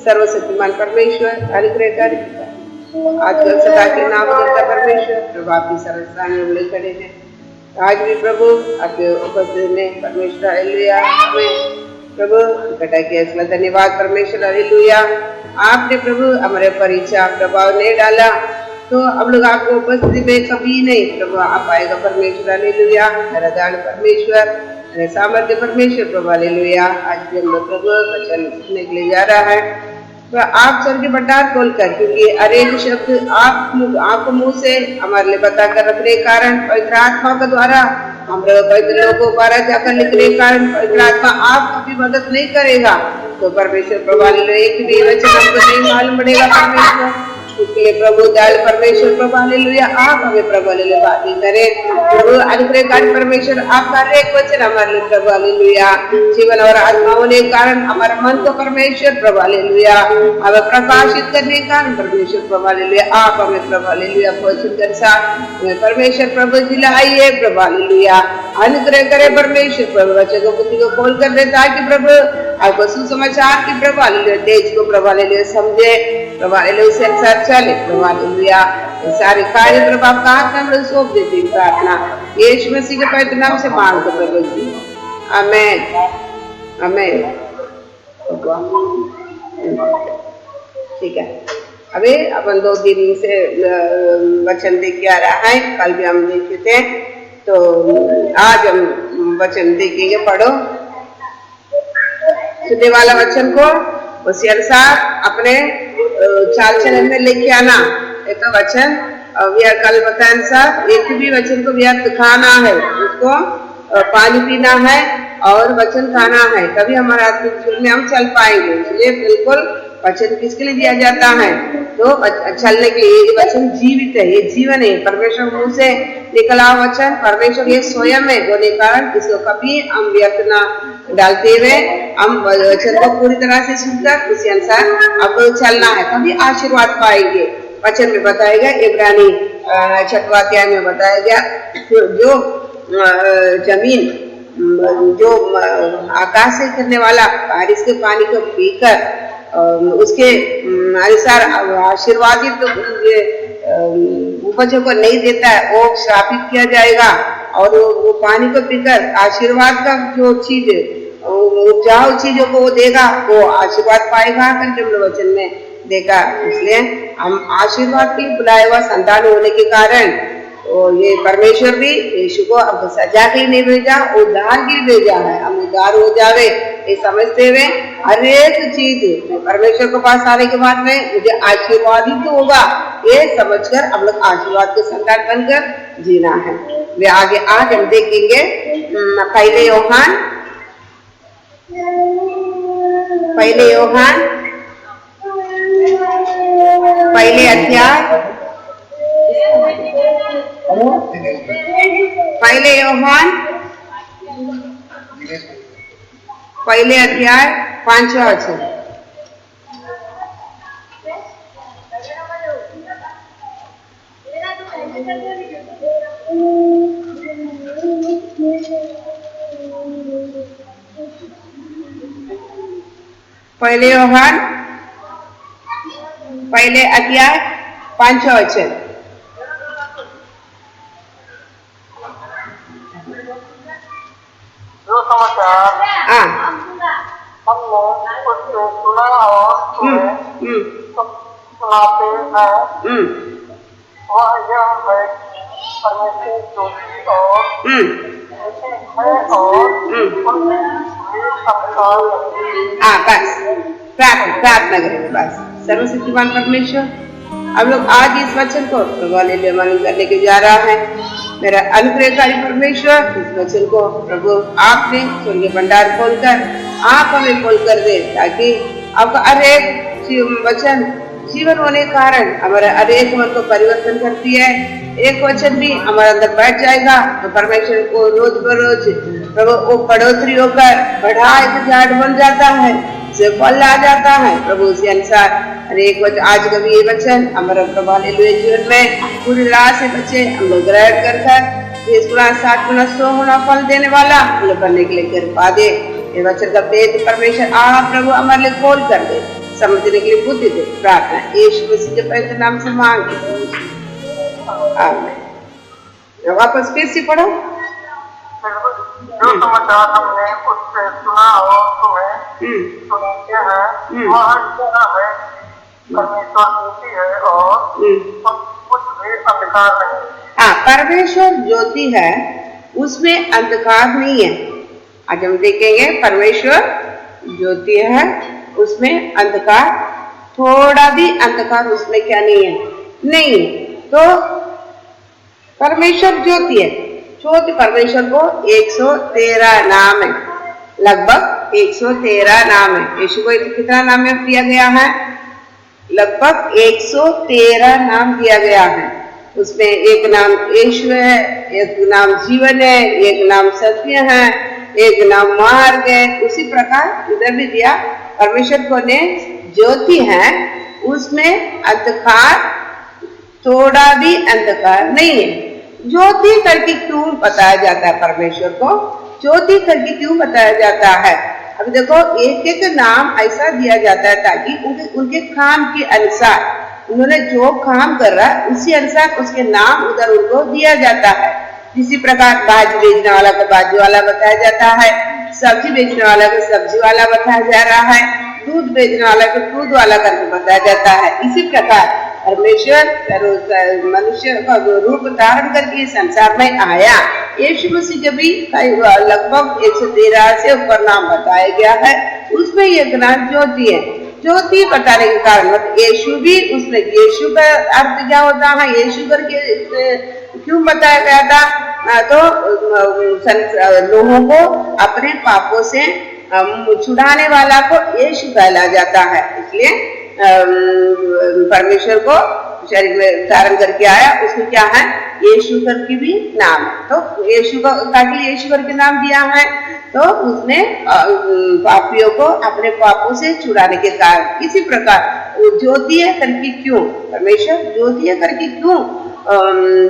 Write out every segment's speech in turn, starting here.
सर्वशक्तिमान परमेश्वर, अनुग्रहकारी पिता, आजकल सदा के नाम देता परमेश्वर, प्रभु आपकी सरलता में हमले खड़े हैं। आज भी प्रभु आपके उपस्थित में परमेश्वर, हालेलुया, हमें प्रभु इकट्ठा किया, इसलिए धन्यवाद परमेश्वर, हालेलुया। आपने प्रभु हमारे पर इच्छा प्रभाव नहीं डाला तो हम लोग आपको उपस्थिति में कभी नहीं प्रभु आप आएगा परमेश्वर, हालेलुया। मेरा दान परमेश्वर, मेरे सामर्थ्य परमेश्वर प्रभु, हालेलुया। आज भी हम लोग प्रभु वचन सुनने के लिए जा रहा है, तो आप स्वर्ग के भंडार खोलकर, क्योंकि अनेक शब्द आपको मुंह से हमारे लिए बताकर रखने के कारण पवित्र आत्मा के द्वारा हम पवित्र लोगों को बारह जाकर लिखने के कारण पवित्र आत्मा आपकी मदद नहीं करेगा तो परमेश्वर प्रभु, हालेलुया, एक भी वचन हमको नहीं मालूम पड़ेगा परमेश्वर। उसके लिए प्रभु दयाल परमेश्वर प्रभु, हालेलुया, आप हमें प्रभु, हालेलुया, बातें करें प्रभु, अनुग्रहकारी परमेश्वर, आपका एक वचन हमारे लिए प्रभु, हालेलुया, जीवन और आत्मा होने के कारण हमारे मन को परमेश्वर प्रभु, हालेलुया, हमें प्रकाशित करने के कारण परमेश्वर प्रभु, हालेलुया, आप हमें प्रभु, हालेलुया, पवित्र के साथ हमें परमेश्वर प्रभु दिलाइए प्रभु, हालेलुया, अनुग्रह करे परमेश्वर प्रभु, बच्चे को बुद्धि को खोल कर दे ताकि प्रभु आपको सुसमाचार की प्रभु, हालेलुया, तेज को प्रभु, हालेलुया, समझे प्रभु, हालेलुया, उससे अनुसार चले प्रभु, हालेलुया। सारे कार्य प्रभु आपका हाथ में हम लोग सौंप देते हैं, प्रार्थना यीशु मसीह के पवित्र नाम से मांगते प्रभु जी, आमीन, आमीन। ठीक है, अभी अपन 2 दिन से वचन देख के आ रहा है, कल भी हम देखे थे, तो आज हम वचन देखेंगे। पढ़ो सुनने वाला वचन को उसी अनुसार अपने चाल चलन में लेके आना। एक तो वचन कल बताया अनुसार एक भी वचन को व्यर्थ खाना है, उसको पानी पीना है और वचन खाना है, तभी हमारा आत्मिक जीवन में हम चल पाएंगे। इसलिए बिल्कुल वचन किसके लिए दिया जाता है, तो चलने के लिए। ये वचन जीवित है, ये जीवन है, परमेश्वर मुंह से निकला वचन परमेश्वर ये स्वयं है, होने कारण इसको कभी हम व्यर्थ ना डालते हुए हम वचन को पूरी तरह से सुनकर उसी अनुसार आपको चलना है, तभी आशीर्वाद पाएंगे। वचन में बताया गया, इब्रानी 6वां अध्याय में बताया गया, जो जमीन जो आकाश से गिरने वाला बारिश के पानी को पीकर उसके अनुसार आशीर्वादित उपजों को नहीं देता है, वो श्रापित किया जाएगा। और वो पानी को पीकर आशीर्वाद का जो चीज उपजाऊ चीजों को वो देगा, वो आशीर्वाद पाएगा करके हम लोग वचन में देखा। इसलिए हम आशीर्वाद की बुलाए हुआ संतान होने के कारण और ये परमेश्वर भी यीशु को अब सजा के नहीं भेजा, उद्धार के भेजा है। हम उद्धार हो जावे ये समझते हुए हर एक चीज परमेश्वर के पास आने के बाद में मुझे आशीर्वादित तो होगा, ये समझकर हम लोग आशीर्वाद के संतान बनकर जीना है। वे आगे आज हम देखेंगे पहले यूहन्ना पहले अध्याय पहले अध्याय 5वां वचन। पहले अध्याय 5वां वचन। जो समाचार हमने उससे सुना और सुनाते हैं वह यह है कि परमेश्वर ज्योति और है और उनमें बस प्रार्थना करेंगे। बस सर्वशक्तिमान परमेश्वर, हम लोग आज इस वचन को प्रभु ने मालूम करने के जा रहा है। मेरा अनुग्रहकारी परमेश्वर, इस वचन को प्रभु आपने स्वर्गीय भंडार खोलकर आप हमें खोल कर दे, ताकि आपका हर एक वचन जीवन होने के कारण हमारे हर एक मन को परिवर्तन करती है। एक वचन भी हमारे अंदर बैठ जाएगा तो परमेश्वर को रोज बरोज प्रभु वो बढ़ोतरी होकर बढ़ा एक झाड़ बन जाता है, से फल आ जाता है। प्रभु उसी अनुसार अनेक वचन आज का भी ये वचन हमारा प्रभु हालेलुया जीवन में पूरी राह से बच्चे हम लोग ग्रहण कर 30 गुना 60 गुना 100 गुना फल देने वाला हम लोग बनने के लिए कृपा दे। ये वचन का भेद परमेश्वर आप प्रभु हमारे लिए खोल कर दे, समझने के लिए बुद्धि दे। प्रार्थना यीशु मसीह के पवित्र नाम से मांगे, आमीन। वापस फिर से पढ़ो। जो समाचार हमने उससे सुना और तुम्हें सुनाते हैं वह क्या है, परमेश्वर ज्योति है और कुछ भी अंधकार नहीं। हाँ, परमेश्वर ज्योति है, उसमें अंधकार नहीं है। आज हम देखेंगे परमेश्वर ज्योति है, उसमें अंधकार, थोड़ा भी अंधकार उसमें क्या नहीं है, नहीं। तो परमेश्वर ज्योति है। ज्योति परमेश्वर को 113 नाम है, लगभग 113 नाम है। यीशु को कितना नाम दिया गया है? लगभग 113 नाम दिया गया है। उसमें एक नाम यीशु है, एक नाम जीवन है, एक नाम सत्य है, एक नाम मार्ग है। उसी प्रकार इधर भी दिया, परमेश्वर को ने ज्योति है, उसमें अंधकार, थोड़ा भी अंधकार नहीं है। ज्योति करके क्यों बताया जाता है? परमेश्वर को ज्योति करके क्यों बताया जाता है? अब देखो, एक एक नाम ऐसा दिया जाता है ताकि उनके काम के अनुसार, उन्होंने जो काम कर रहा है उसी अनुसार उसके नाम उधर उनको दिया जाता है। इसी प्रकार भाजी बेचने वाला को भाजी वाला बताया जाता है, सब्जी बेचने वाला को सब्जी वाला बताया जा रहा है, दूध बेचने वाला को दूध वाला करके बताया जाता है। इसी प्रकार परमेश्वर मनुष्य का रूप धारण करके संसार में आया। यीशु मसीह के भी लगभग 113 से ऊपर नाम बताया गया है, उसमें एक नाम ज्योति है। ज्योति बताने के कारण यीशु भी, उसमें यीशु का अर्थ क्या होता है, यीशु करके क्यों बताया गया था? तो लोगों को अपने पापों से छुड़ाने वाला को यीशु कहला जाता है। इसलिए परमेश्वर को शरीर में धारण करके आया, उसको क्या है? यीशु करके भी नाम है। तो यीशु का ताकि यीशु करके नाम दिया है, तो उसने पापियों को अपने पापों से छुड़ाने के कारण। इसी प्रकार ज्योति है करके क्यों, परमेश्वर ज्योति है करके क्यों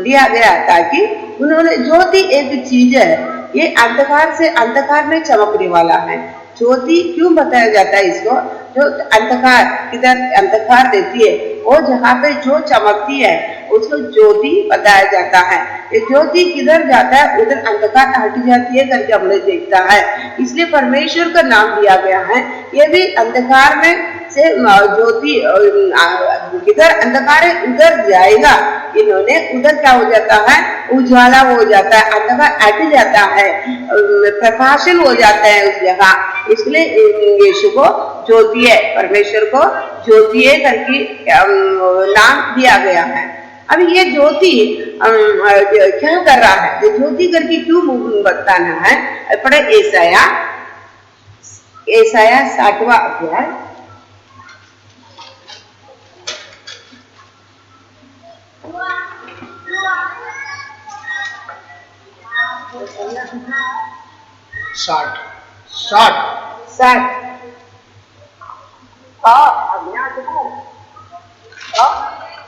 दिया गया? ताकि उन्होंने, ज्योति एक चीज है, ये अंधकार से अंधकार में चमकने वाला है। ज्योति क्यों बताया जाता है इसको? जो अंधकार, किधर अंधकार देती है, वो जहाँ पे जो चमकती है उसको ज्योति बताया जाता है। ये ज्योति किधर जाता है उधर अंधकार हट जाती है करके हमने देखता है। इसलिए परमेश्वर का नाम दिया गया है। ये भी अंधकार में से ज्योति, किधर अंधकार है उधर जाएगा, इन्होंने उधर क्या हो जाता है? उजाला हो जाता है, अंधकार हट जाता है, प्रकाशन हो जाता है उस जगह। इसलिए यीशु को ज्योति है, परमेश्वर को ज्योति है करके नाम दिया गया है। अब ये ज्योति क्या कर रहा है? ये ज्योति करके क्यों बताना है? पढ़े एसाया 60वां अध्याय,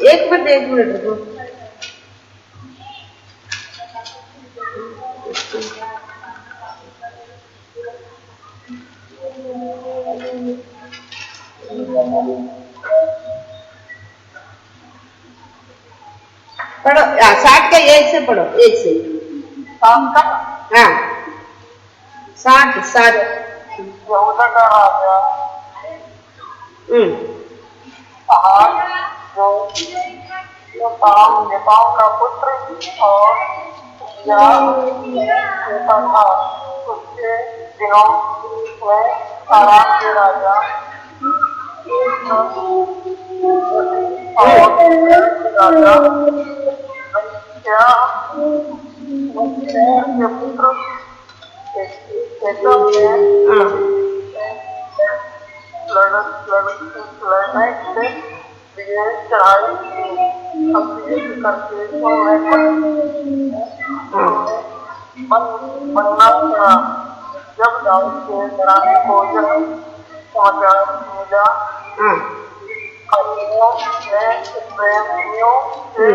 एक मिनट रुको। पढ़ो 60 का 1 से पढ़ो, 1 से। हाँ 60 यहूदा का राजा नेताओं का पुत्र और नेता था। उसके दिनों में आराम के राजा के पुत्र लड़ने के लिए चढ़ाई करके बनना पड़ा। जब दाऊद के घराने को यह समाचार मिला, प्रेमियों से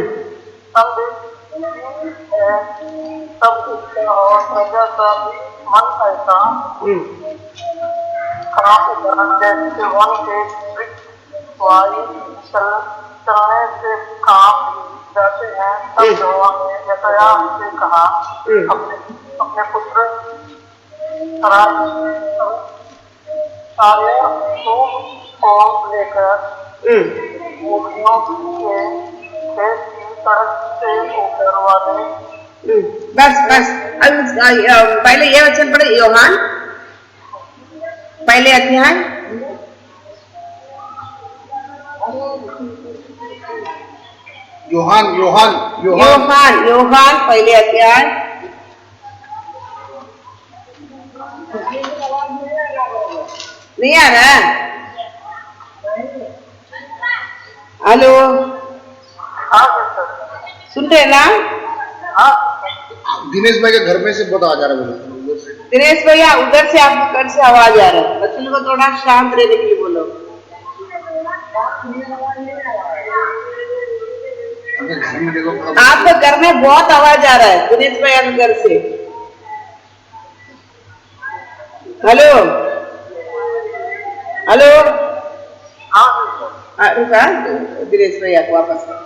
तब उसका और प्रजा का भी मन ऐसा खराब जैसे वन के वृक्ष तब यहोवा ने यशायाह से कहा, अपने अपने पुत्र शायासूब को लेकर मूर्तियों के खेत की सड़क से ऊपर वाले। बस बस अब पहले ये वचन पढ़े, योहान पहले अध्याय। योहान योहान योहान योहान पहले अध्याय। नहीं आ रहा? हेलो, हाँ सर, सुन रहे ना? हाँ दिनेश भाई के घर में से बहुत आवाज आ रहा है उधर से। दिनेश भैया उधर से आपके घर से आवाज आ रहा है, बच्चों को थोड़ा शांत रहने के लिए बोलो। घर में देखो, आपके घर में बहुत आवाज आ रहा है दिनेश भैया के घर से। हेलो हेलो, हाँ रुका दिनेश भैया को वापस कर।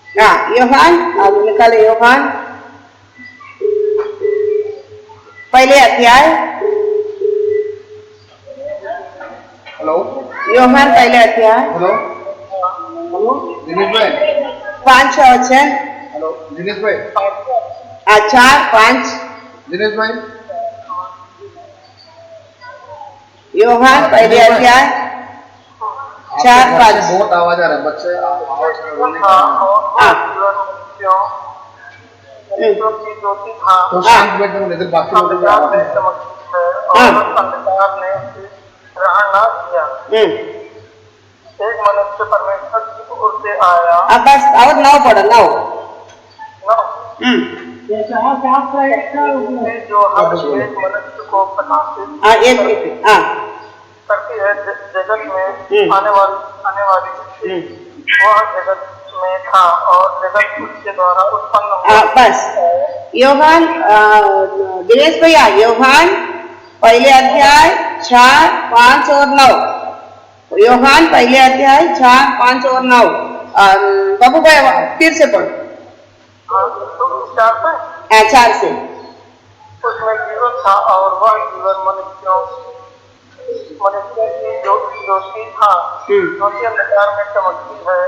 हाँ योहान, आप निकाले योहान पहले अध्याय। हेलो योहान पहले अध्याय। हेलो हेलो दिनेश भाई। 5 वचन। हेलो दिनेश भाई। 4 5। दिनेश भाई। योहान पहले अध्याय 4 5। बहुत आवाज आ रहा है बच्चे, आवाज तो शांत बैठने को लेकर बाकी लोगों को आवाज है। और अंधकार ने उसे ग्रहण न किया। एक मनुष्य परमेश्वर की ओर से आया। बस और 9 पढ़ो 9। जो हर एक मनुष्य को प्रकाशित करती है जगत में आने वाली वह जगत में था और जगत उसके द्वारा उत्पन्न हुआ। बस योहान, दिनेश भैया योहान पहले अध्याय 4 5 और 9। योहान पहले अध्याय 4 5 और 9। बाबू भाई फिर से पढ़ो। 4 से। उसमें जीवन था और वह जीवन मनुष्य की ज्योति था, ज्योति अंधकार में चमकती है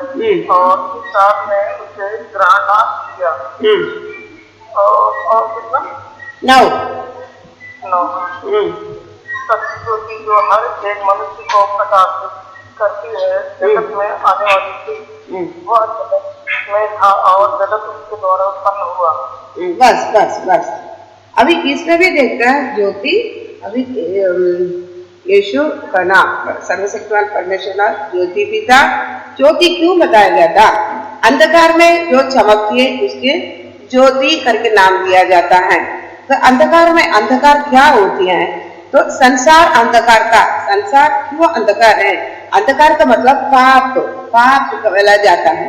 और इस रात ने उसे ग्रहण न किया। और कितना 9। सत्य ज्योति जो हर एक मनुष्य को प्रकाशित करती है जगत में आने वाली थी, वह जगत में था और जगत उसके द्वारा उत्पन्न हुआ। बस बस बस अभी इसमें भी देखता है ज्योति। अभी यीशु का नाम सर्वशक्तिमान परमेश्वर ज्योति भी था। ज्योति क्यों बताया गया था? अंधकार में जो चमकती है उसके ज्योति करके नाम दिया जाता है। तो अंधकार में अंधकार क्या होती है? तो संसार अंधकार का, संसार क्यों अंधकार है? अंधकार का मतलब पाप कहला जाता है।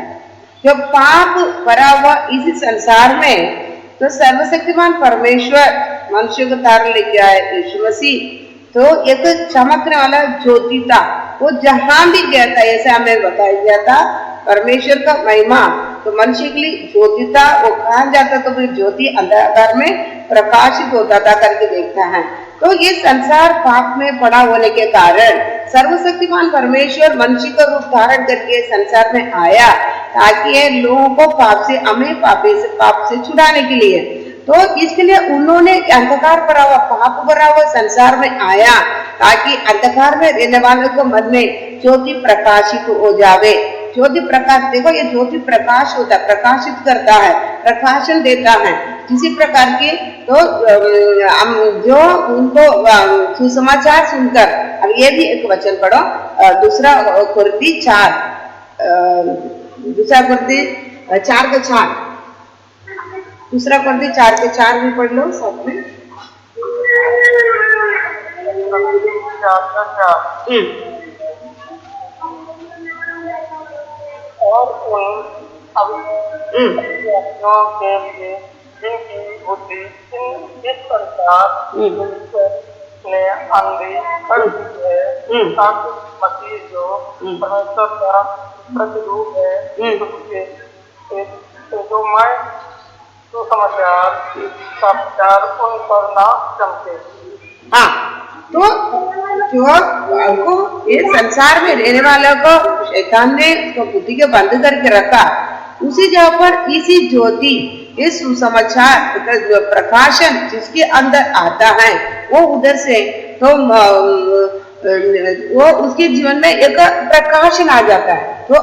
जो पाप भरा हुआ इस संसार में, तो सर्वशक्तिमान परमेश्वर मनुष्य को तार लेके आए यीशु मसीह। तो एक चमकने वाला ज्योति था, वो जहां भी गया था, ऐसा हमें बताया गया था परमेश्वर का महिमा। तो मनुष्य के लिए ज्योति था, वो कहा जाता तो फिर ज्योति अंधकार में प्रकाशित होता था करके देखता है। तो ये संसार पाप में पड़ा होने के कारण सर्वशक्तिमान परमेश्वर मनुष्य का रूप धारण करके संसार में आया, ताकि ये लोगों को पाप से, हमें पाप से छुड़ाने के लिए। तो इसके लिए उन्होंने अंधकार भरा हुआ, पाप भरा हुआ संसार में आया, ताकि अंधकार में रहने वालों को मन में ज्योति प्रकाशित हो जावे। ज्योति प्रकाश, देखो ये ज्योति प्रकाश होता है, प्रकाशित करता है, प्रकाशन देता है किसी प्रकार के। तो जो उनको सुसमाचार सुनकर, अब ये भी एक वचन पढ़ो, दूसरा कुरिन्थी 4 दूसरा कुरिन्थी 4 के 4, दूसरा कुरिन्थी 4 के 4 भी पढ़ लो साथ में। और उन अभियानों के लिए जिनकी बुद्धि इस संसार ने अंधी कर दी है ताकि मसीह जो परमेश्वर का प्रतिरूप है उसके तेजोमय सुसमाचार का प्रचार उन पर ना चमके। हाँ, तो जो को ये संसार में रहने वालों को शैतान ने तो बुद्धि के बंद करके रखा, उसी जगह पर इसी ज्योति इस सुसमाचार प्रकाशन जिसके अंदर आता है वो उधर से तो वो उसके जीवन में एक प्रकाशन आ जाता है। तो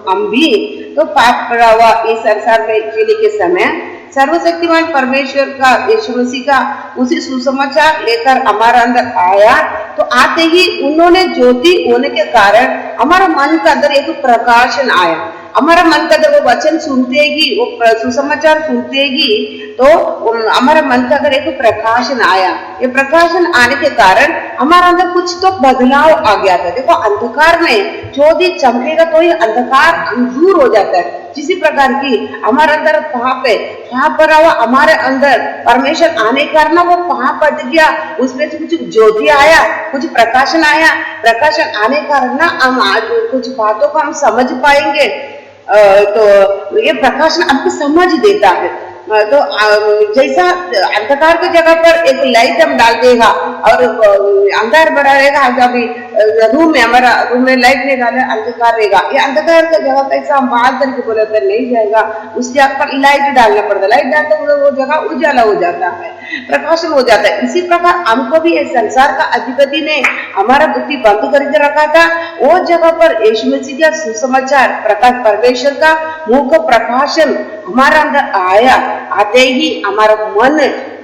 हम भी तो पाप पड़ा हुआ इस संसार में जीने के समय सर्वशक्तिमान परमेश्वर का यीशु मसीह का उसी सुसमाचार लेकर हमारा अंदर आया, तो आते ही उन्होंने ज्योति होने के कारण हमारा मन के अंदर एक प्रकाशन आया। हमारा मन का अंदर वो वचन सुनते ही, वो सुसमाचार सुनते ही, तो हमारा मन का अंदर एक प्रकाशन आया। ये प्रकाशन आने के कारण हमारा अंदर कुछ तो बदलाव आ गया था। देखो, अंधकार में ज्योति चमकेगा तो ये अंधकार दूर हो जाता है। जिसी प्रकार की हमारे अंदर पाप है, पाप भरा हुआ हमारे अंदर परमेश्वर आने का ना वो पाप हट गया, उसमें से कुछ ज्योति आया, कुछ प्रकाशन आया। प्रकाशन आने का ना हम आज कुछ बातों को हम समझ पाएंगे। तो ये प्रकाशन हमको समझ देता है। तो जैसा अंधकार की जगह पर एक लाइट हम डाल देगा और अंधार बड़ा रहेगा, अभी रूम में हमारा रूम में लाइट नहीं डाले अंधकार रहेगा, ये अंधकार की जगह कैसा हम बाहर करके बोले तो नहीं जाएगा, उसके ऊपर लाइट डालना पड़ता है। लाइट डालते हुए वो जगह उजाला हो जाता है, प्रकाशन हो जाता है। इसी प्रकार हमको भी इस संसार का अधिपति ने हमारा बुद्धि बंद करके रखा था, वो जगह पर यीशु मसीह का सुसमाचार प्रकाश परमेश्वर का मुंह का प्रकाशन हमारा अंदर आया। आते ही हमारा मन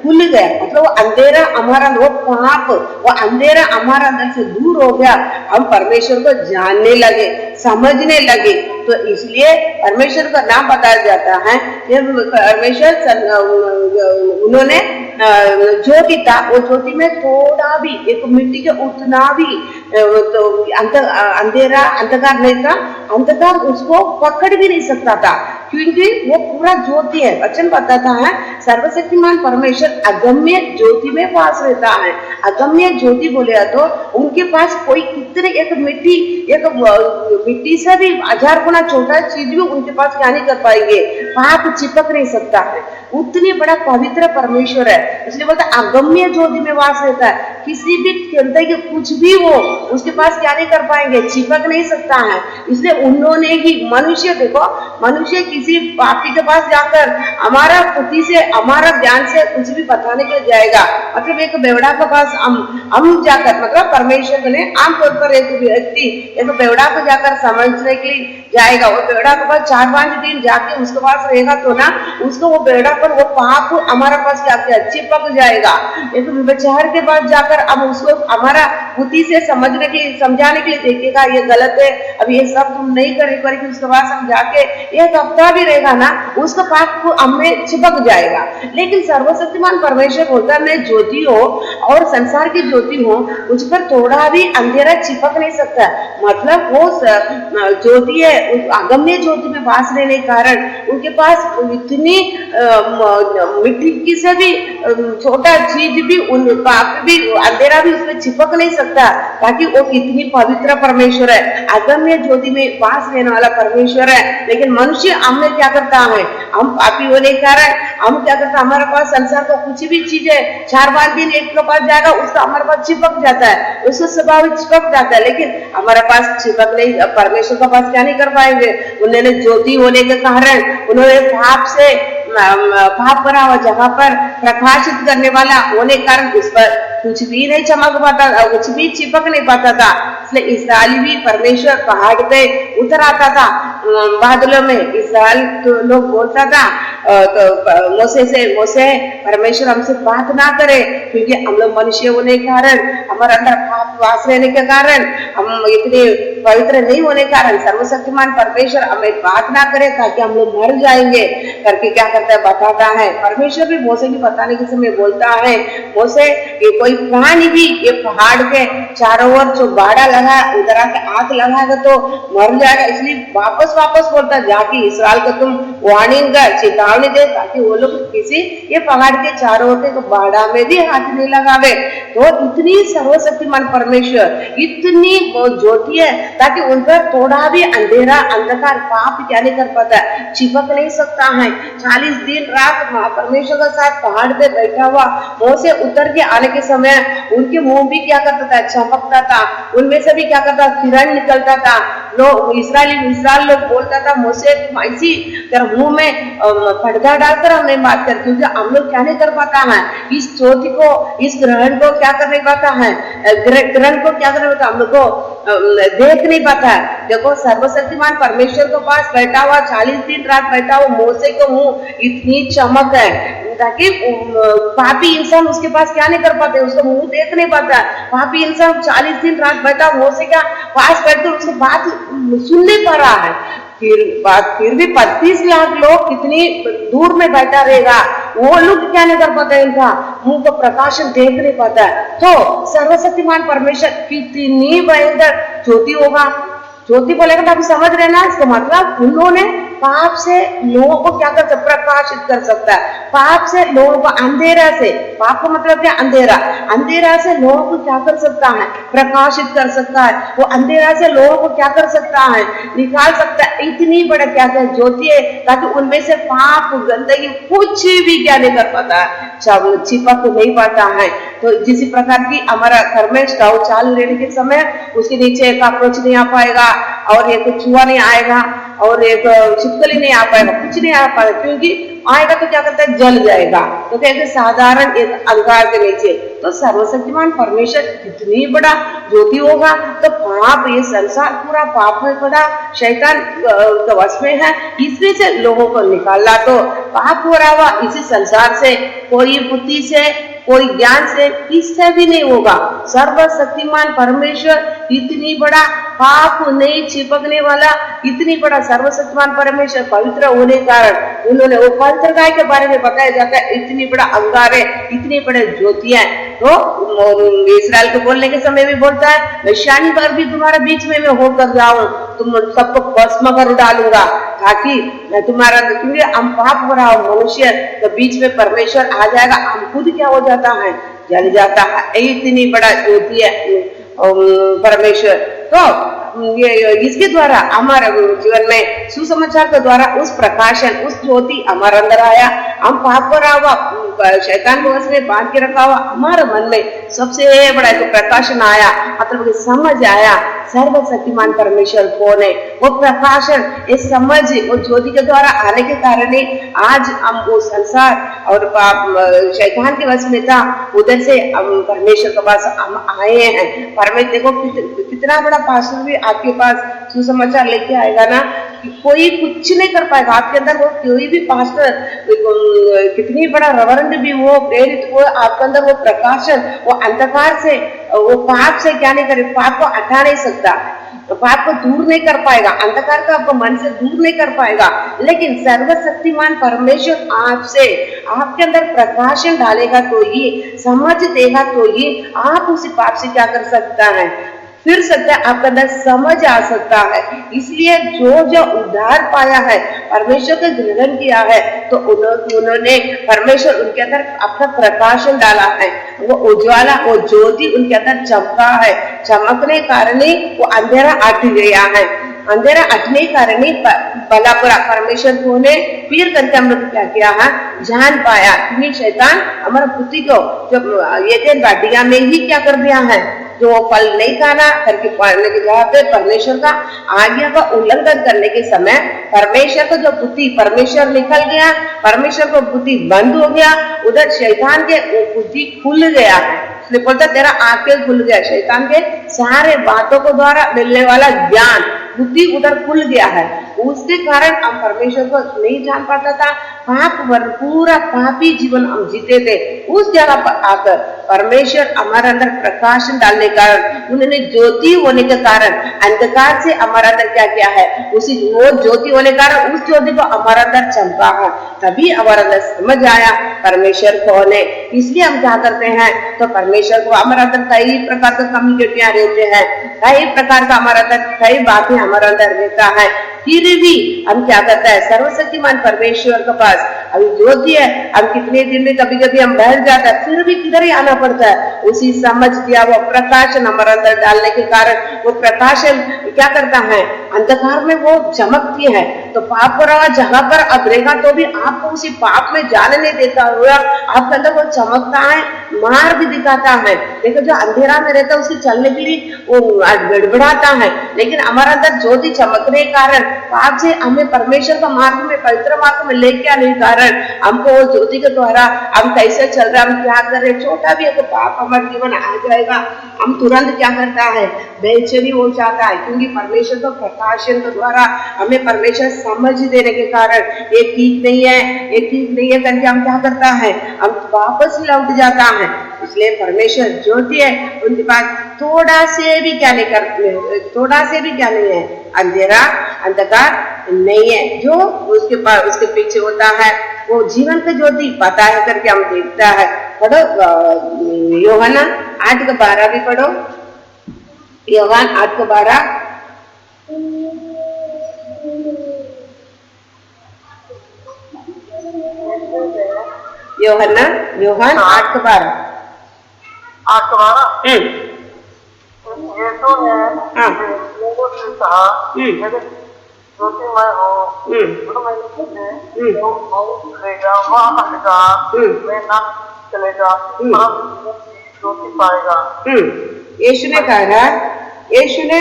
खुल गया, मतलब वो अंधेरा हमारा, वो पाप, वो अंधेरा हमारा अंदर से दूर हो गया। हम परमेश्वर को जानने लगे, समझने लगे। तो इसलिए परमेश्वर का नाम बताया जाता है कि परमेश्वर उन्होंने ज्योति था, वो ज्योति में थोड़ा भी एक मिट्टी के उतना भी तो अंधेरा अंधकार नहीं था, अंधकार उसको पकड़ भी नहीं सकता था, क्योंकि वो पूरा ज्योति है। वचन बताता है सर्वशक्तिमान परमेश्वर अगम्य ज्योति में वास रहता है। अगम्य ज्योति बोले तो उनके पास कोई कितने एक मिट्टी से भी 1000 गुना छोटा चीज भी उनके पास क्या नहीं कर पाएंगे, पाप चिपक नहीं सकता है। उतनी बड़ा पवित्र परमेश्वर है, इसलिए बोलता है अगम्य ज्योति में वास रहता है। किसी भी चिंता के कुछ भी हो उसके पास क्या नहीं कर पाएंगे, चिपक नहीं सकता है। इसलिए उन्होंने ही मनुष्य, देखो मनुष्य किसी पापी के पास जाकर हमारा बुद्धि से हमारा ज्ञान से कुछ भी बताने के जाएगा, मतलब एक बेवड़ा के पास हम जाकर, मतलब परमेश्वर ने आमतौर पर एक व्यक्ति एक बेवड़ा को जाकर समझने के लिए जाएगा, वो बेवड़ा के पास 4-5 दिन जाके उसके पास रहेगा तो ना उसको वो बेवड़ा पर वो पाप हमारा पास क्या क्या चिपक जाएगा। एक व्यभिचार के पास जाकर अब उसको हमारा बुद्धि से समझने के लिए, समझाने के लिए देखेगा ये गलत है, अब ये सब तुम नहीं करेगी, उसके बाद हम जाके एक हफ्ता भी रहेगा ना उसका पाप को हमें चिपक जाएगा। लेकिन सर्वशक्तिमान परमेश्वर बोलता है मैं ज्योति हो और संसार की ज्योति हो, उस पर थोड़ा भी अंधेरा चिपक नहीं सकता। मतलब वो ज्योति है, अगम्य ज्योति में वास रहने के कारण उनके पास इतनी मिट्टी से भी छोटा चीज भी, उन पाप भी, अंधेरा भी उसमें चिपक नहीं सकता, ताकि वो कितनी पवित्र परमेश्वर है, अगम्य ज्योति में वास रहने वाला परमेश्वर है। लेकिन मनुष्य हमें क्या करता है, हम पापी होने के कारण हम क्या करता है, हमारे पास संसार का कुछ भी चीज है 4-5 दिन एक के पास जाएगा उसका हमारे पास चिपक जाता है, उसको स्वभाव चिपक जाता है। लेकिन हमारे पास चिपक नहीं, परमेश्वर का पास क्या नहीं कर पाएंगे। उन्होंने ज्योति होने के कारण उन्होंने पाप भरा हुआ जगह पर प्रकाशित करने वाला होने के कारण उस पर कुछ भी नहीं चमक पाता, कुछ भी चिपक नहीं पाता था। इसलिए इस्राएल भी परमेश्वर पहाड़ पे उतर आता था बादलों में, इस्राएल तो लोग बोलता था तो मोसे से, मोसे परमेश्वर हमसे बात ना करे, क्योंकि हम लोग मनुष्य होने के कारण, हमारे अंदर पाप वास रहने के कारण, हम इतने पवित्र नहीं होने के कारण सर्वशक्तिमान परमेश्वर हमें बात ना करे ताकि हम लोग मर जाएंगे करके क्या करता है, बताता है। परमेश्वर भी मोसे की बताने के समय बोलता है, मोसे ये कोई प्राणी भी ये पहाड़ के चारों ओर जो बाड़ा लगा उधर आके आग लगाएगा तो मर जाएगा, इसलिए वापस वापस बोलता जाके इसराइल को तुम वार्निंग चेतावनी दे ताकि वो लोग किसी ये पहाड़ के चारों ओर के बाड़ा में भी हाथ नहीं लगावे। तो इतनी सर्वशक्तिमान परमेश्वर इतनी ज्योति है ताकि उन पर थोड़ा भी अंधेरा अंधकार पाप क्या नहीं कर पाता, चिपक नहीं सकता है। 40 दिन रात परमेश्वर के साथ पहाड़ पे बैठा हुआ मोसे उतर के आने के समय उनके मुंह भी क्या करता था, चमकता था, उनमें से भी क्या करता, किरण निकलता था। लोग इसराइल लोग बोलता था मोसे तुम ऐसी तेरा मुंह में पर्दा डालकर हमें बात कर, क्योंकि हम लोग क्या नहीं कर पाता है, इस ज्योति को इस ग्रहण को क्या करने पाता है, ग्रहण को क्या करने पाता, हम लोग को देख नहीं पाता है। देखो सर्वशक्तिमान परमेश्वर के पास बैठा हुआ 40 दिन रात बैठा हुआ मोसे को मुंह इतनी चमक है ताकि पापी इंसान उसके पास क्या नहीं कर पाते, उसका मुंह देख नहीं पाता। पापी इंसान 40 दिन रात बैठा मोसे का पास बैठकर उसकी बात सुन नहीं पा रहा है। फिर भी 35 लाख लोग कितनी दूर में बैठा रहेगा, वो लोग क्या नहीं कर पाते, इनका मुंह को प्रकाशन देख नहीं पाता। तो सर्वशक्तिमान परमेश्वर कितनी भयंकर ज्योति होगा। ज्योति बोलेगा तो आप समझ रहे ना, इसका मतलब उन्होंने पाप से लोगों को क्या कर सकता, प्रकाशित कर सकता है। पाप से लोगों को अंधेरा से, पाप का मतलब क्या, अंधेरा, अंधेरा से लोगों को क्या कर सकता है, प्रकाशित कर सकता है। वो अंधेरा से लोगों को क्या कर सकता है, निकाल सकता है। इतनी बड़ा क्या क्या ज्योति है ताकि उनमें से पाप गंदगी कुछ भी क्या नहीं कर पाता है, चिपक नहीं पाता है। तो जिस प्रकार की हमारा घर में स्टोव चालू रहने के समय उसके नीचे एक अप्रोच नहीं आ पाएगा और एक चूहा नहीं आएगा और एक छिपकली नहीं आ पाएगा, कुछ नहीं आ पाएगा, क्योंकि आएगा तो क्या करता है, जल जाएगा। तो कहते साधारण एक अंगार के नीचे। तो सर्वशक्तिमान परमेश्वर कितनी बड़ा ज्योति होगा। तो पाप, ये संसार पूरा पाप में पड़ा, शैतान के वश में है, इसमें से लोगों को निकालना। तो पाप हो रहा हुआ इसी संसार से, कोई बुद्धि से, कोई ज्ञान से, किससे भी नहीं होगा। सर्वशक्तिमान परमेश्वर इतनी बड़ा, पाप नहीं चिपकने वाला, इतनी बड़ा सर्वशक्तिमान परमेश्वर पवित्र होने के कारण उन्होंने वो पवित्र गाय के बारे में बताया जाता है, इतनी बड़ा अंगार है, इतनी बड़े ज्योतियां। तो इस्राएल को बोलने के समय भी बोलता है, मैं शनिवार भी तुम्हारे बीच में मैं होकर जाऊं, तुम सबको भस्म कर डालूंगा, ताकि मैं तुम्हारा, क्योंकि हम पाप हो रहा हो मनुष्य तो बीच में परमेश्वर आ जाएगा, हम खुद क्या हो जाता है, जल जाता है। इतनी बड़ा ज्योति है परमेश्वर। तो ये इसके द्वारा हमारे जीवन में सुसमाचार के द्वारा उस प्रकाशन, उस ज्योति हमारे अंदर आया। हम पाप करा हुआ, शैतान को उसमें बांध के रखा हुआ हमारे मन में सबसे बड़ा एक प्रकाशन आया, मतलब समझ आया सर्वशक्तिमान परमेश्वर कौन है। वो प्रकाशन, ये समझ, वो ज्योति के द्वारा आने के कारण ही आज हम वो संसार और शैतान के वश में था, उधर से हम परमेश्वर के पास हम आए हैं। परमेश्वर देखो कितना बड़ा पास्टर भी आपके पास सुसमाचार लेके आएगा ना, कोई कुछ नहीं कर पाएगा आपके अंदर। वो कोई भी पास्टर, कितनी बड़ा रवरंड भी वो प्रेरित हो, आपके अंदर वो प्रकाशन, वो अंधकार से, वो पाप से क्या नहीं करे, पाप को हटा नहीं सकता, तो पाप को दूर नहीं कर पाएगा, अंधकार का आपको मन से दूर नहीं कर पाएगा। लेकिन सर्वशक्तिमान परमेश्वर आपसे, आपके अंदर प्रकाशन डालेगा तो ही, समझ देगा तो ही आप उसी पाप से क्या कर सकता है, फिर सकता है, आपके अंदर समझ आ सकता है। इसलिए जो उद्धार पाया है, परमेश्वर का ग्रहण किया है, तो उन्होंने परमेश्वर उनके अंदर अपना प्रकाशन डाला है, वो उज्ज्वला, वो ज्योति उनके अंदर चमका है। चमकने कारण ही वो अंधेरा हट गया है। अंधेरा हटने कारण ही भला बुरा परमेश्वर को ने फिर करके हम लोग क्या किया है, जान पाया। क्योंकि शैतान हमारा बुद्धि को जब ये बाटिया में ही क्या कर दिया है, जो फल नहीं खाना करके पढ़ने की जगह पे परमेश्वर का आज्ञा का उल्लंघन करने के समय परमेश्वर को जो बुद्धि, परमेश्वर निकल गया, परमेश्वर को बुद्धि बंद हो गया, उधर शैतान के बुद्धि खुल गया है। इसलिए बोलता तेरा आंखें खुल गया, शैतान के सारे बातों को द्वारा मिलने वाला ज्ञान, बुद्धि उधर खुल गया है। उसके कारण हम परमेश्वर को नहीं जान पाता था, पाप पूरा पापी जीवन हम जीते थे। उस जगह पर आकर परमेश्वर हमारे अंदर प्रकाशन डालने के कारण, उन्होंने ज्योति होने के कारण अंधकार से हमारे अंदर क्या किया है, उसी वो ज्योति होने के कारण उस ज्योति को हमारे अंदर चमका है। तभी हमारे अंदर समझ आया परमेश्वर कौन है। इसलिए हम क्या करते हैं, तो परमेश्वर को हमारे अंदर कई प्रकार के कम्युनिकेटियां रहते हैं, कई प्रकार का हमारे अंदर कई बातें हमारे अंदर रहता है। फिर भी हम क्या करता है, सर्वशक्तिमान परमेश्वर के पास अभी ज्योति है, हम कितने दिन में कभी कभी हम बैठ जाता है, फिर भी किधर ही आना पड़ता है। उसी समझ दिया वो प्रकाशन हमारे अंदर डालने के कारण वो प्रकाशन क्या करता है, अंधकार में वो चमकती है। तो पाप पर जगह पर अब रहेगा तो भी आपको उसी पाप में जाने नहीं देता हुआ आपके अंदर वो चमकता है, मार्ग भी दिखाता है। लेकिन जो अंधेरा में रहता है उसे चलने के लिए वो गड़बड़ाता है। लेकिन हमारा अंदर ज्योति चमकने के कारण पाप से हमें परमेश्वर का मार्ग में, पवित्र मार्ग में लेके आने के कारण हमको वो ज्योति के द्वारा हम कैसे चल रहे, हम क्या कर रहे, छोटा भी है पाप हमारे जीवन आ जाएगा, हम तुरंत क्या करता है, बेचैनी हो जाता है। क्योंकि परमेश्वर का प्रकाशन के द्वारा हमें परमेश्वर समझ देने के कारण ये ठीक नहीं है, ये ठीक नहीं है करके हम क्या करता है, हम वापस लौट जाता है। इसलिए परमेश्वर ज्योति है, उनके पास थोड़ा से भी क्या नहीं करते, थोड़ा से भी क्या नहीं है, अंधेरा अंधकार नहीं है। जो उसके पास उसके पीछे होता है वो जीवन का ज्योति पता है करके हम देखता है। पढ़ो यूहन्ना 8:12 भी पढ़ो, यूहन्ना 8:12। यूहन्ना 8:12। यीशु ने लोगों से कहा, मेरे ज्योतिमय हो, जो मेरे पीछे चलेगा वह अंधकार में न चलेगा, ज्योति पाएगा। यीशु ने कहा, यीशु ने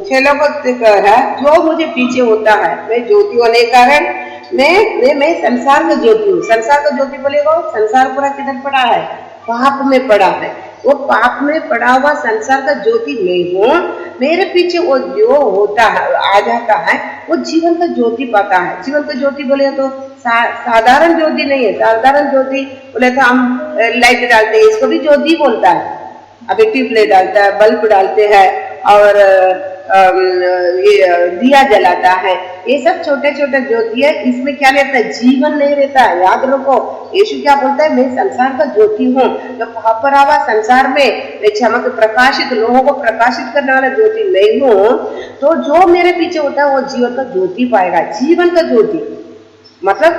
चेलों को कहा, जो मुझे पीछे होता है, मैं ज्योति होने के कारण मैं संसार का ज्योति हूँ। संसार का ज्योति बोलेगा, संसार पूरा किधर पड़ा है, पाप में पड़ा है। वो पाप में पड़ा हुआ संसार का ज्योति मैं हूँ। मेरे पीछे वो जो होता है, आ जाता है, वो जीवन का ज्योति पाता है। जीवन का ज्योति बोले तो साधारण ज्योति नहीं है। साधारण ज्योति बोले तो हम लाइट डालते हैं, इसको भी ज्योति बोलता है। अभी ट्यूबलाइट डालता है, बल्ब डालते हैं और ये दिया जलाता है, ये सब छोटे छोटे ज्योति है। इसमें क्या रहता है, जीवन नहीं रहता है। याद रखो, यीशु क्या बोलता है, मैं संसार का ज्योति हूँ। तो पाप पर आवा संसार में मैं चमक प्रकाशित, लोगों को प्रकाशित करने वाला ज्योति नहीं हूँ। तो जो मेरे पीछे होता है वो जीवन का ज्योति पाएगा। जीवन का ज्योति मतलब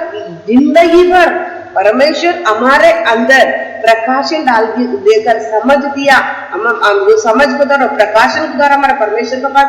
जिंदगी भर परमेश्वर हमारे अंदर प्रकाशन डाल देकर समझ दिया, हम जो समझ को द्वारा, प्रकाशन के द्वारा हमारा परमेश्वर के पास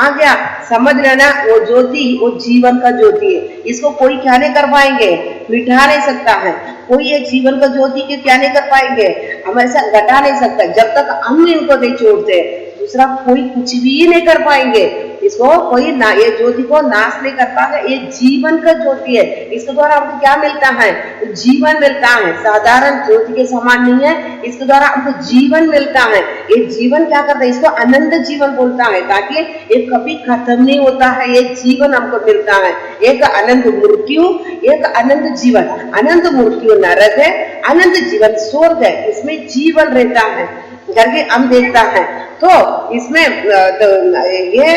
आ गया, समझ लेना वो ज्योति, वो जीवन का ज्योति है। इसको कोई क्या नहीं कर पाएंगे, मिटा नहीं सकता है। कोई ये जीवन का ज्योति के क्या नहीं कर पाएंगे, हम ऐसा घटा नहीं सकता जब तक हम इनको नहीं छोड़ते। दूसरा कोई कुछ भी नहीं कर पाएंगे, इसको कोई ना, ये ज्योति को नाश नहीं कर पाएगा। ये जीवन का ज्योति है, इसके द्वारा हमको क्या मिलता है, जीवन मिलता है। साधारण ज्योति के समान नहीं है, इसके द्वारा हमको जीवन मिलता है। ये जीवन क्या करता है, इसको अनंत जीवन बोलता है, ताकि ये कभी खत्म नहीं होता है। ये जीवन हमको मिलता है, एक अनंत मृत्यु, एक अनंत जीवन। अनंत मृत्यु नरक है, अनंत जीवन स्वर्ग है, इसमें जीवन रहता है करके हम देखता है। तो इसमें ये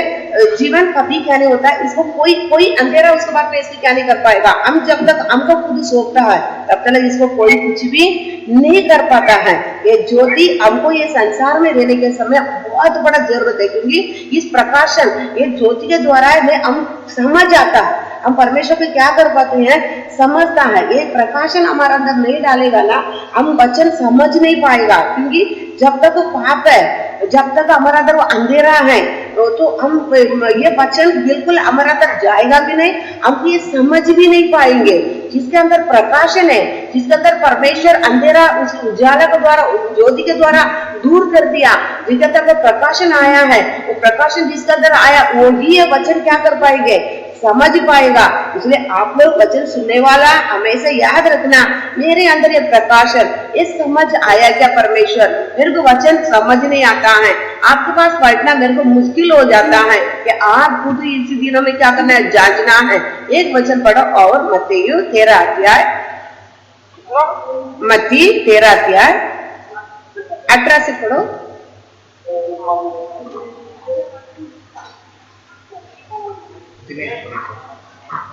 जीवन कभी क्या नहीं होता, इसको कोई अंधेरा उसके बाद में इसको क्या नहीं कर पाएगा। हम जब तक हमको खुद सौंपता है तब तक इसको कोई कुछ भी नहीं कर पाता है। ये ज्योति हमको ये संसार में रहने के समय बहुत बड़ा जरूरत है, क्योंकि इस प्रकाशन, ये ज्योति के द्वारा हम समझ आता है, हम परमेश्वर को क्या कर पाते हैं, समझता है। ये प्रकाशन हमारे अंदर नहीं डालेगा ना, हम वचन समझ नहीं पाएगा। क्योंकि जब तक पाप है, जब तक हमारा अंदर वो अंधेरा है, तो हम ये वचन बिल्कुल हमारा अंदर जाएगा भी नहीं, हम ये समझ भी नहीं पाएंगे। जिसके अंदर प्रकाशन है, जिसके अंदर परमेश्वर अंधेरा उस उजाला के द्वारा, ज्योति के द्वारा दूर कर दिया, जिसके अंदर वो प्रकाशन आया है, वो प्रकाशन जिसके अंदर आया वो ही ये वचन क्या कर पाएंगे, समझ पाएगा। इसलिए आप लोग वचन सुनने वाला हमेशा याद रखना, मेरे अंदर ये प्रकाशन, ये समझ आया क्या परमेश्वर, मेरे को वचन समझ नहीं आता है, आपके पास बैठना मेरे को मुश्किल हो जाता है कि आप खुद इसी दिनों में क्या करना है, जांचना है। एक वचन पढ़ो और मत्ती 13 अध्याय, मत्ती 13 अध्याय 18 से पढ़ो।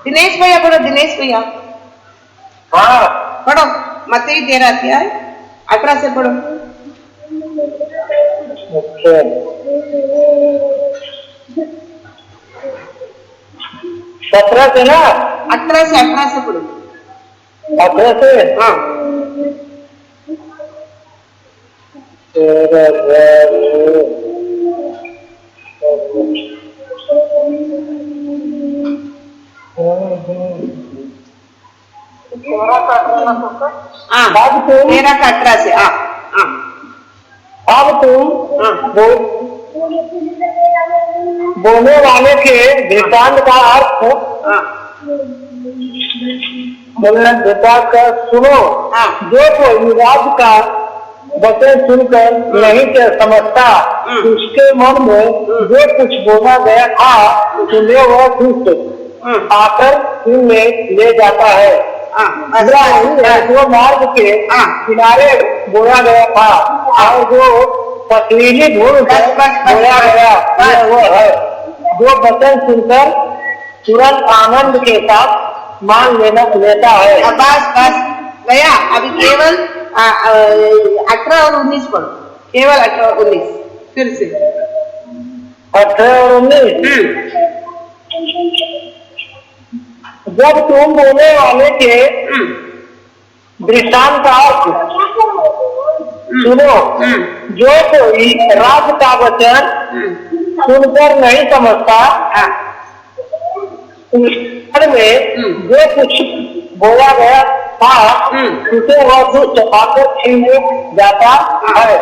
दिनेश भैया पढ़ो, दिनेश भैया पढ़ो, मत्ती 13 अध्याय 18 से पढ़ो। 17 से ना 18 से पढ़ो। 18 से हाँ हाँ 13 का 18 से। हाँ हाँ अब तुम बोलने वाले के दृष्टांत का अर्थ दृष्टांत का सुनो। जो कोई राज्य का वचन सुनकर नहीं समझता, उसके मन में जो कुछ बोला गया था सुने वह दुष्ट आकर सुन में ले जाता है। जो मार्ग के किनारे बोया गया था और जो पथरीली धूल बोया गया वो है जो वचन सुनकर तुरंत आनंद के साथ मान लेता है। बस गया। अभी केवल 18 और 19 पढ़ो। केवल 18 और 19 फिर से 18 और 19। जब तुम बोलने वाले के दृष्टांत का अर्थ सुनो, जो कोई राज का वचन सुनकर नहीं समझता, में जो कुछ बोला गया था उसे वह दुष्ट आकर छीन जाता है।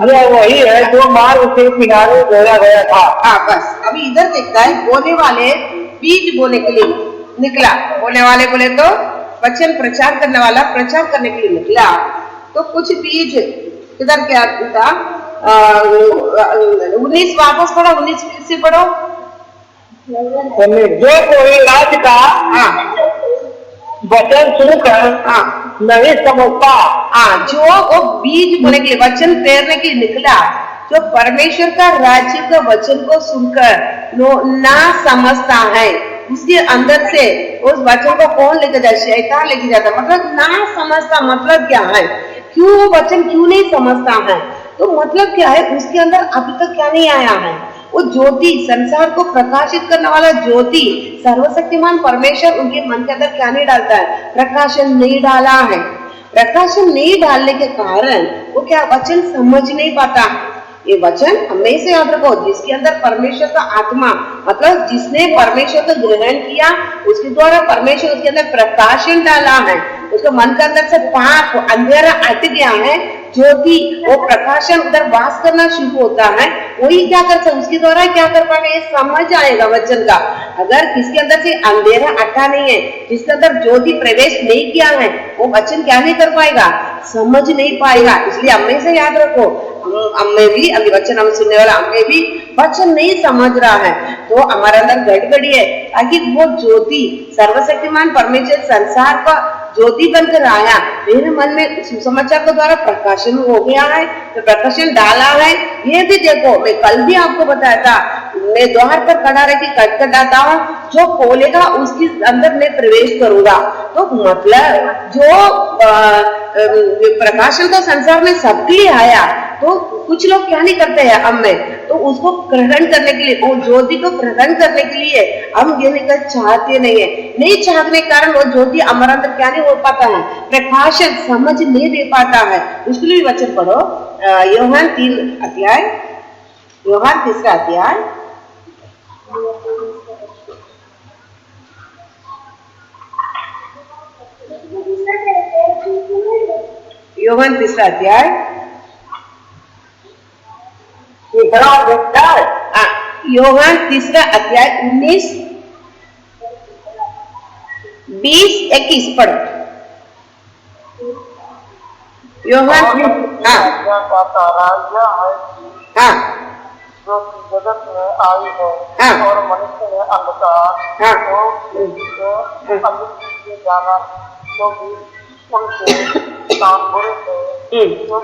यह वही है जो मार्ग के किनारे बोला गया था। हाँ बस अभी इधर देखता है बोलने वाले बीज बोने के लिए निकला। बोलने वाले बोले तो वचन प्रचार करने वाला प्रचार करने के लिए निकला। तो कुछ बीज इधर क्या था 19 वापस पढ़ो। 19 फिर से पढ़ो। जो कोई राज्य का वचन सुनकर नहीं समझता, जो वो बीज बोने के लिए वचन पेरने के लिए निकला, जो परमेश्वर का राज्य का वचन को सुनकर ना समझता है, उसके अंदर से उस वचन को कौन लेकर जाए? शैतान लेके जाता। मतलब ना समझता मतलब क्या है? क्यों वो वचन क्यों नहीं समझता है? तो मतलब क्या है? उसके अंदर अभी तक क्या नहीं आया है? वो ज्योति, संसार को प्रकाशित करने वाला ज्योति, सर्वशक्तिमान परमेश्वर उनके मन के अंदर क्या नहीं डालता है? प्रकाशन नहीं डाला है। प्रकाशन नहीं डालने के कारण वो क्या वचन समझ नहीं पाता। ये वचन हमेशा याद रखो, जिसके अंदर परमेश्वर का आत्मा, मतलब जिसने परमेश्वर को ग्रहण किया, उसके द्वारा परमेश्वर उसके अंदर प्रकाशन डाला है, उसके मन के अंदर से पाप अंधेरा हट गया है, ज्योति वो प्रकाशन उधर वास करना शुरू होता है। वही क्या कर सकता, उसके द्वारा क्या कर पाएगा? ये समझ आएगा वचन का। अगर किसके अंदर से अंधेरा हटा नहीं है, जिसके अंदर ज्योति प्रवेश नहीं किया है, वो वचन क्या नहीं कर पाएगा? समझ नहीं पाएगा। इसलिए हमेशा याद रखो, हमें भी अभी वचन हम सुनने वाला हमें भी वचन नहीं समझ रहा है तो हमारे अंदर गड़बड़ी है, ताकि वो ज्योति सर्वशक्तिमान परमेश्वर संसार का ज्योति बनकर आया, मेरे मन में सुसमाचार के द्वारा प्रकाशन हो गया है, तो प्रकाशन डाला है। ये भी देखो, मैं कल भी आपको बताया था, मैं द्वार पर खड़ा रह के खटखटाता हूँ, जो खोलेगा उसके अंदर मैं प्रवेश करूंगा। तो मतलब जो प्रकाशन का संसार में सबके लिए आया, तो कुछ लोग क्या नहीं करते हैं हम में, तो उसको ग्रहण करने के लिए, वो ज्योति को ग्रहण करने के लिए हम ये नहीं चाहते नहीं है। नहीं चाहने के कारण वो ज्योति हमारे अंदर क्या नहीं हो पाता है? प्रकाशन समझ नहीं दे पाता है। उसके लिए वचन पढ़ो, यूहन्ना 3 अध्याय, यूहन्ना 3 अध्याय, यूहन्ना 3 अध्याय, यूहन्ना 3 अध्याय 19, 20, 21 पढ़ो। यूहन्ना जो जगत में आई है और मनुष्य में अंधकार तो जाना तो भी उनके काम बुरे थे, जो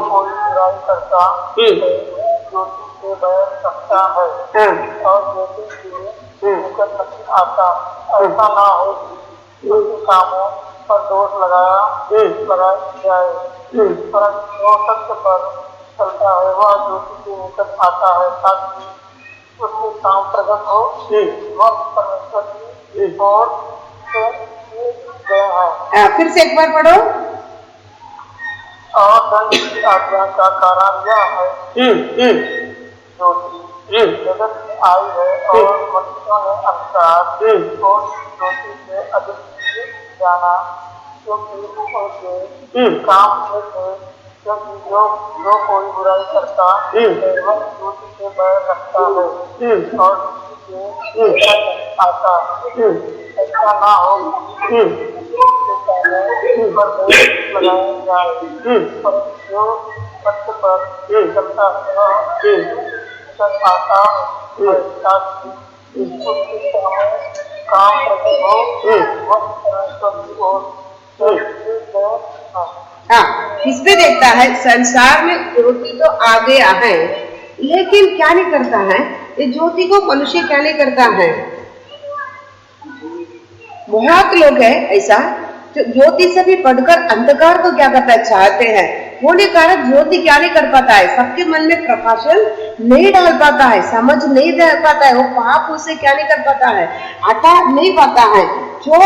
कोई बुराई करता है ज्योति से बैर सकता है और ज्योति से निकट नहीं आता। ऐसा ना हो कि उसके कामों पर दोष लगाया जाए, परंतु जो सत्य पर चलता है वह ज्योति से निकट आता है, ताकि उसके काम प्रकट हो वह परमेश्वर की ओर से किए गए हैं। फिर से एक बार पढ़ो। और दंड की आज्ञा का कारण यह है ज्योति जगत में आई है और मनुष्यों ने अंधकार को ज्योति से अधिक जाना, क्योंकि उनके काम में थे। क्योंकि जो कोई बुराई करता है वह ज्योति से बैर रखता है और ज्योति से आता है। ऐसा ना हो लगाया जाए, पर जो सत्य पर चलता है आता है ताकि उसके सामने काम प्रकट हो वह परमेश्वर की ओर से। हाँ, इसमें देखता है संसार में ज्योति तो आ गया है, लेकिन क्या नहीं करता है ये ज्योति को मनुष्य क्या नहीं करता है। बहुत लोग हैं ऐसा जो ज्योति से भी बढ़कर अंधकार को क्या करता है चाहते हैं, होने कारण ज्योति क्या नहीं कर पाता है, सबके मन में प्रकाशन नहीं डाल पाता है, समझ नहीं दे पाता है, वो पाप उसे क्या नहीं कर पाता है, हटा नहीं पाता है। जो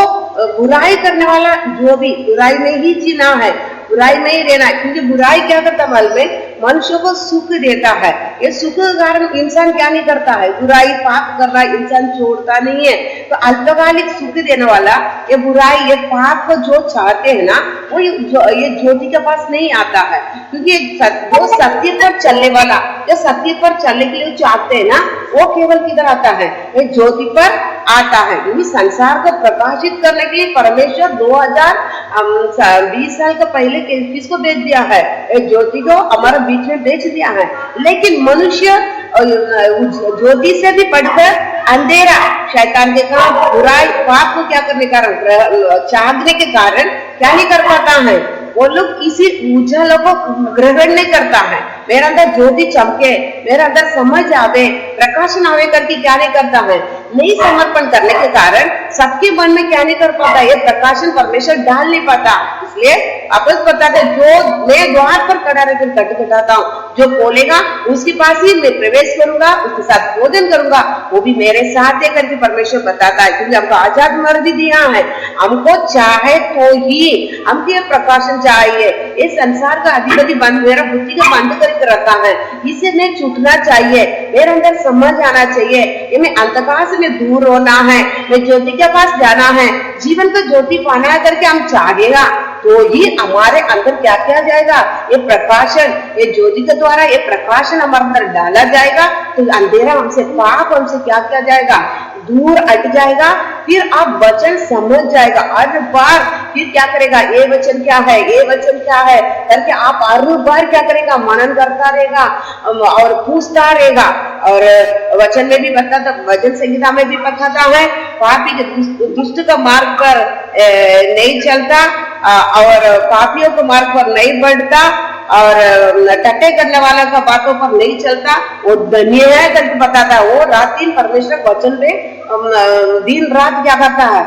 बुराई करने वाला जो भी बुराई में ही जीना है, बुराई में ही रहना है, क्योंकि बुराई क्या करता है मन में मनुष्य को सुख देता है। ये सुख के कारण इंसान क्या नहीं करता है, बुराई पाप कर रहा है, इंसान छोड़ता नहीं है। तो अल्पकालिक सुख देने वाला ये बुराई ये पाप को जो चाहते हैं ना वो ये ज्योति के पास नहीं आता है, क्योंकि जो सत्य पर चलने वाला जो सत्य पर चलने के लिए चाहते हैं ना वो केवल किधर आता है, ये ज्योति पर आता है। क्योंकि संसार को प्रकाशित करने के लिए परमेश्वर 2020 साल का पहले किसको भेज दिया है, ज्योति को हमारे बीच में भेज दिया है। लेकिन मनुष्य ज्योति से भी बढ़कर अंधेरा शैतान के काम बुराई पाप को क्या करने के कारण चाहने के कारण क्या नहीं कर पाता है, वो लोग किसी उजाला को ग्रहण नहीं करता है। मेरे अंदर ज्योति चमके, मेरे अंदर समझ आवे, प्रकाशन आवे करके क्या नहीं करता है, नहीं समर्पण करने के कारण सबके मन में क्या नहीं कर पाता, ये प्रकाशन परमेश्वर डाल नहीं पाता। इसलिए आपस बताते जो मैं द्वार पर खड़ा रहकर खटखटाता हूँ, जो बोलेगा उसके पास ही मैं प्रवेश करूंगा, उसके साथ भोजन करूंगा, वो भी मेरे साथ है करके परमेश्वर बताता है। क्योंकि हमको आजाद मर्जी दिया है, हमको चाहे तो ही हमको ये प्रकाशन चाहिए। इस संसार का अधिपति बंद मेरा बुद्धि का बंद करके रखा है, इसे मैं छूटना चाहिए, मेरे अंदर समझ आना चाहिए, ये मैं अंधकार से मैं दूर होना है, मैं ज्योति के पास जाना है, जीवन का ज्योति पाना है करके हम चाहेगा तो ही हमारे अंदर क्या किया जाएगा, ये प्रकाशन ये ज्योति के द्वारा ये प्रकाशन हमारे अंदर डाला जाएगा। तो अंधेरा हमसे पाप हमसे क्या किया जाएगा, दूर हट जाएगा। फिर आप वचन समझ जाएगा, हर बार फिर क्या करेगा, ये वचन क्या है, ये वचन क्या है करके आप हर बार क्या करेगा, मनन करता रहेगा और पूछता रहेगा। और वचन में भी बताता, वचन संहिता में भी बताता है, पापी के दुष्ट का मार्ग पर नहीं चलता और पापियों के मार्ग पर नहीं बढ़ता और टट्टे करने वाला का बातों पर नहीं चलता, वो धन्य है करके बताता है। वो रात दिन परमेश्वर वचन में दिन रात क्या करता है,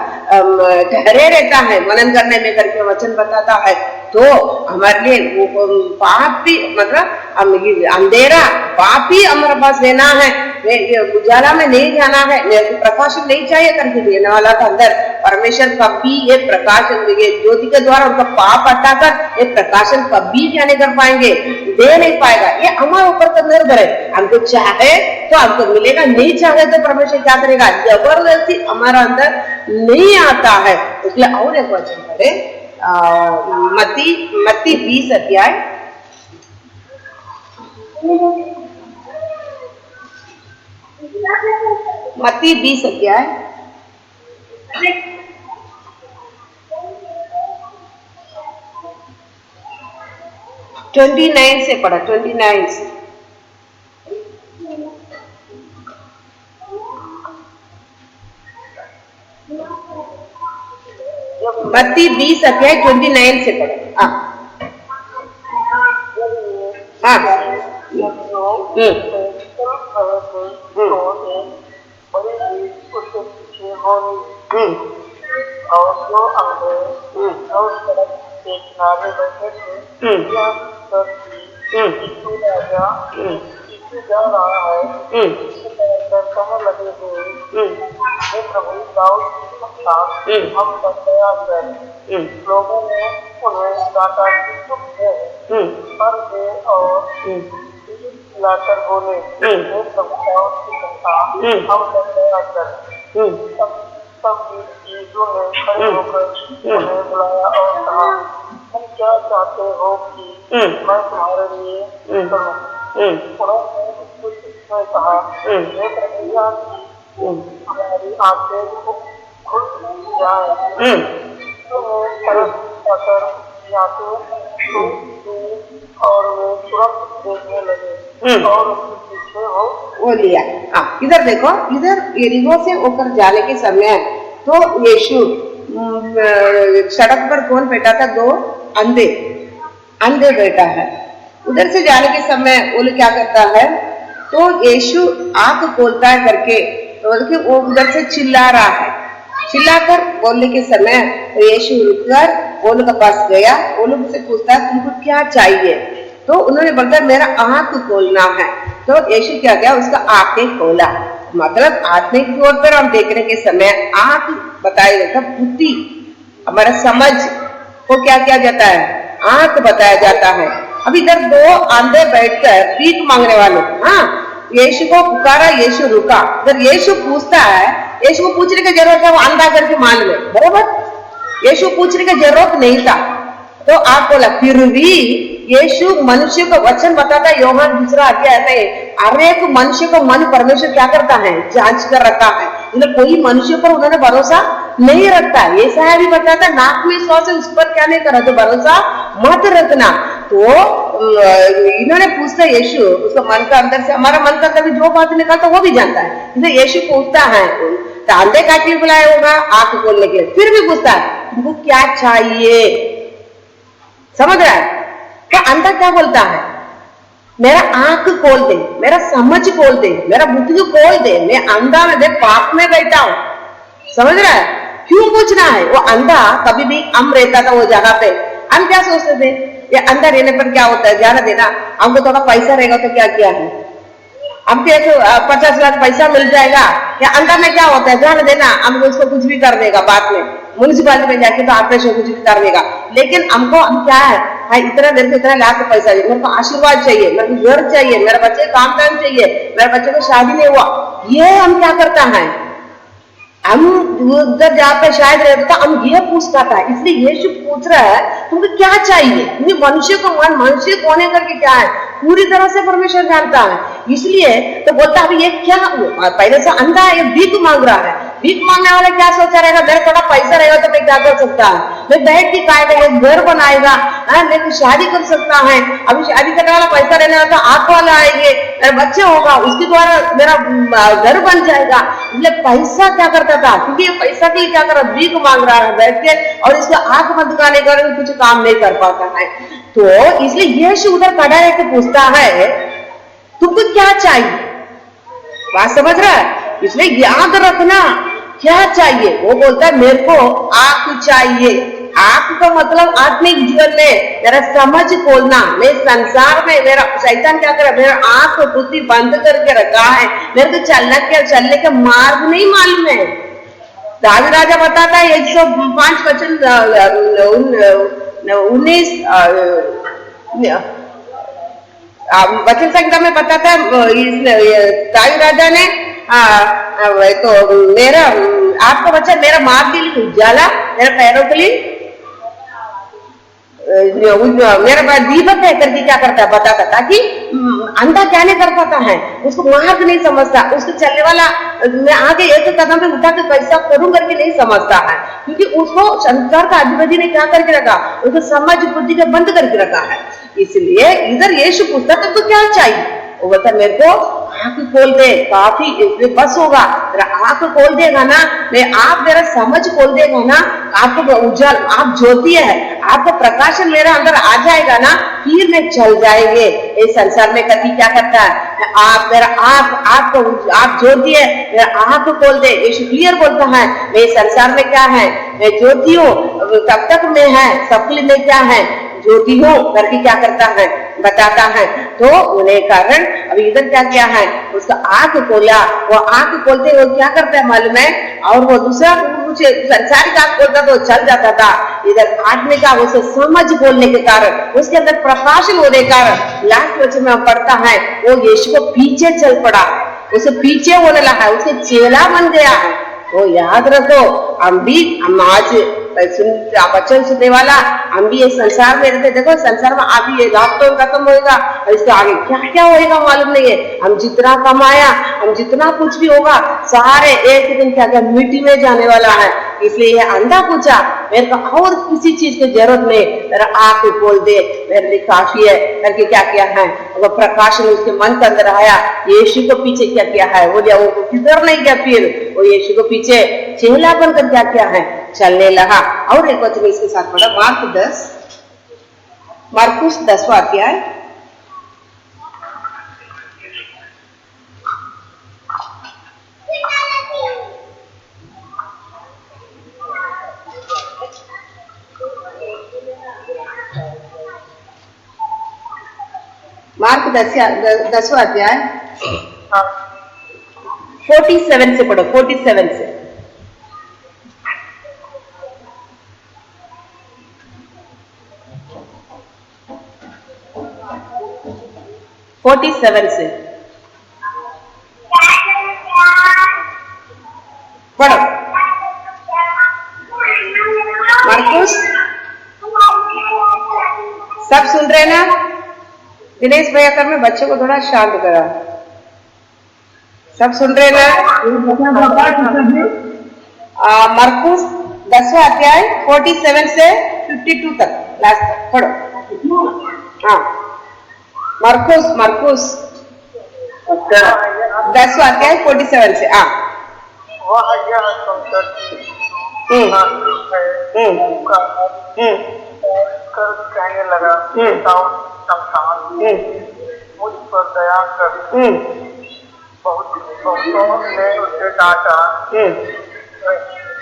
ठहरे रहता है मनन करने में करके वचन बताता है। तो हमारे लिए वो पाप भी मतलब अंधेरा पाप ही हमारे पास देना है, उजाला में नहीं जाना है, प्रकाशन नहीं चाहिए करके देने वाला का अंदर परमेश्वर कभी ये प्रकाशन ज्योति के द्वारा उनका पाप हटाकर ये प्रकाशन कभी क्या नहीं कर पाएंगे, दे नहीं पाएगा। ये हमारे ऊपर तो निर्भर है, हमको चाहे तो हमको मिलेगा, नहीं चाहे तो परमेश्वर क्या करेगा, जबरदस्ती हमारा अंदर नहीं आता है। इसलिए और एक वचन पढ़े मत्ती 20 अध्याय मत्ती 20 अध्याय 29 से पढ़ा, 29 से। मत्ती 20 अध्याय 29 से पढ़ो। और जो अंधे जो सड़क के किनारे बैठे थे, राजा जा रहा है, कहने लगे थे, हे प्रभु दाऊद की संतान, हम पर दया कर। लोगों ने उन्हें डांटा कि चुप है, पर वे और लाकर बोले, हे प्रभु दाऊद की संतान, हम पर दया कर। तब यीशु ने खड़े होकर उन्हें बुलाया और कहा, तुम क्या चाहते हो कि मैं तुम्हारे लिए करूं? उन्होंने उससे कहा, हे प्रभु हमारी आंखें खुल जाए। और वे तुरंत देखने लगे और उसके पीछे वो लिया। इधर देखो, इधर यरीहो से होकर जाने के समय तो यीशु सड़क पर कौन बैठा था? 2 अंधे बैठा है। उधर से जाने के समय वो क्या करता है, तो यीशु आंख खोलता है करके तो वो उधर से चिल्ला रहा है। चिल्लाकर बोलने के समय तो यीशु रुककर वो लोग के पास गया। वो लोग से पूछता है, तुमको क्या चाहिए? तो उन्होंने बोलता मेरा आंख खोलना है। तो यीशु क्या किया, उसका आंखें खोला। मतलब आत्मिक तौर पर हम देखने के समय आंख बताया जाता, बुद्धि हमारा समझ को क्या किया जाता है, आंख बताया जाता है। अब इधर 2 अंधे बैठकर भीख मांगने वाले, यीशु को पुकारा, यीशु रुका। अगर यीशु पूछता है, यीशु को पूछने की जरूरत है, वो अंधा करके मान ले, बराबर। यीशु पूछने की जरूरत नहीं था। तो आप बोला, फिर भी यीशु मनुष्य को वचन बताता है, योहान 2 अध्याय में, हर एक मनुष्य को मन परमेश्वर क्या करता है, जांच कर रखा है। मतलब कोई मनुष्य पर उन्होंने भरोसा नहीं रखता। ये साया भी बताता, नाक में श्वास है उस पर क्या नहीं करा, तो भरोसा मत रखना। तो इन्होंने पूछता यीशु, उसका मन का अंदर से, हमारा मन का अंदर जो बात निकलता वो भी जानता है। इसलिए यीशु पूछता है, तो अंधे का क्यों बुलाया होगा? आंख खोलने के लिए। फिर भी पूछता है, तुमको क्या चाहिए? समझ रहा है? तो अंधा क्या बोलता है, मेरा आंख खोल दे, मेरा समझ खोल दे, मेरा बुद्धि खोल दे, मैं अंधा में दे पाप में बैठा हूं। समझ रहा है? क्यों पूछना है? वो अंधा कभी भी हम रहता था वो जगह पे, हम क्या सोचते थे, ये अंधा रहने पर क्या होता है, ध्यान देना, हमको थोड़ा पैसा रहेगा तो क्या किया है, हमको 50 लाख पैसा मिल जाएगा। या अंधा में क्या होता है, ध्यान देना, हमको उसको कुछ भी कर देगा, बाद में म्यूनिसिपालिटी में जाके तो ऑपरेशन कुछ भी कर देगा। लेकिन हमको हम क्या है, इतना देर को इतना लाख पैसा चाहिए, मेरे को आशीर्वाद चाहिए, मेरे को घर चाहिए, मेरे बच्चे काम चाहिए, मेरे बच्चे को शादी नहीं हुआ, ये हम क्या करता है, हम उधर जहाँ पे शायद रहता हम ये पूछता था। इसलिए यीशु पूछ रहा है, तुमको क्या चाहिए? मनुष्य को मन, मनुष्य कोने करके क्या है, पूरी तरह से परमेश्वर जानता है। इसलिए तो बोलता है, ये क्या, पहले से अंधा है, ये भीख मांग रहा है। भीख मांगने वाला क्या सोचा रहेगा, मेरे थोड़ा पैसा रहेगा तो मैं क्या कर सकता है, मैं बैठ के खाएगा, घर बनाएगा, मैं शादी कर सकता है। अभी शादी करने वाला पैसा रहने वाला तो आंख वाला आएंगे, मेरे बच्चे होगा, उसके द्वारा मेरा घर बन जाएगा। इसलिए पैसा क्या करता था, क्योंकि ये पैसा के लिए क्या कर रहा, भीख मांग रहा है बैठ के, और इसका आंख बंद करने का कुछ काम नहीं कर पाता है। तो इसलिए यीशु उधर खड़ा रह के पूछता है, तुमको क्या चाहिए? बात समझ रहा है? इसलिए याद रखना क्या चाहिए। वो बोलता है, मेरे को आंख चाहिए। आंख का मतलब आत्मिक जीवन में मेरा समझ खोलना। मैं संसार में, मेरा शैतान क्या कर रहा है, मेरा आंख बुद्धि बंद करके रखा है, मेरे को चलने का मार्ग नहीं मालूम है। दाऊद राजा बताता है 105 वचन 19 वचन संहिता में बताता है, दाऊद राजा ने तो मेरा आपका वचन मेरा मार्ग के लिए उजाला, मेरे पैरों के लिए मेरा दीपक है करके क्या करता है, बताता, ताकि अंधा क्या नहीं कर पाता है, उसको मार्ग नहीं समझता, उसको चलने वाला मैं आगे एक कदम पे उठा के कैसा करूं करके नहीं समझता है, क्योंकि उसको संसार का अधिपति ने क्या करके रखा, उसको समझ बुद्धि के बंद करके रखा है। इसलिए इधर यीशु पूछता तुमको क्या चाहिए? वो बोलता मेरे को आंख खोल दे, काफी इसलिए बस होगा, मेरा आंख खोल देगा ना, मैं आप मेरा समझ खोल देगा ना, आपको उज्जवल, आप ज्योति है, आपका प्रकाशन मेरा अंदर आ जाएगा ना, फिर मैं चल जाएंगे। इस संसार में कभी क्या करता है, आप मेरा आप ज्योति है, मेरा आंख खोल दे। यीशु क्लियर बोलता है, मैं संसार में क्या है, मैं ज्योति हूँ, तब तक मैं है, सबके लिए मैं क्या है, ज्योति हूँ करके क्या करता है, बताता है। तो उन्हें कारण अभी इधर क्या किया है, उसका आंख खोला, वो आंख खोलते वो क्या करता है मालूम है, और वो दूसरा कुछ संसारिक आंख खोलता तो चल जाता था, इधर आत्मिक का उसे समझ बोलने के कारण, उसके अंदर प्रकाशन होने के कारण लास्ट वचन में पढ़ता है वो यीशु को पीछे चल पड़ा, उसे पीछे होने लगा, उसके चेला बन गया है। वो याद रखो, हम आज वचन सुनने वाला, हम भी इस संसार में रहते, देखो संसार में अभी ये लॉकडाउन खत्म होएगा, इसके आगे क्या क्या होएगा मालूम नहीं है। हम जितना कमाया, हम जितना कुछ भी होगा, सारे एक दिन क्या क्या मिट्टी में जाने वाला है। इसलिए ये अंधा पूछा, मेरे को और किसी चीज की जरूरत नहीं, मेरा आंख खोल दे, मेरे लिए काफी है करके क्या किया है, वो प्रकाशन उसके मन के अंदर आया। यीशु को पीछे क्या किया है, वो किधर नहीं गया, फिर वो यीशु को पीछे चेला बनकर क्या किया है, चलने लगा। और एक वचन इसके साथ पढ़ा, मार्कुस 10वां अध्याय, मार्क 10वां अध्याय 47 से पढ़ो, 47 से। पढ़ो मार्कुस, सब सुन रहे ना? दिनेश भैया कर में बच्चों को थोड़ा शांत करा, सब सुन रहे ना? मार्कुस 10वां अध्याय 47 से 52 तक, लास्ट तक पढ़ो। हाँ, मार्कुस 10वां अध्याय 47 से। हाँ, वह यह सुनकर कहने लगा, मुझ पर दया कर। बहुतों ने उसे डांटा,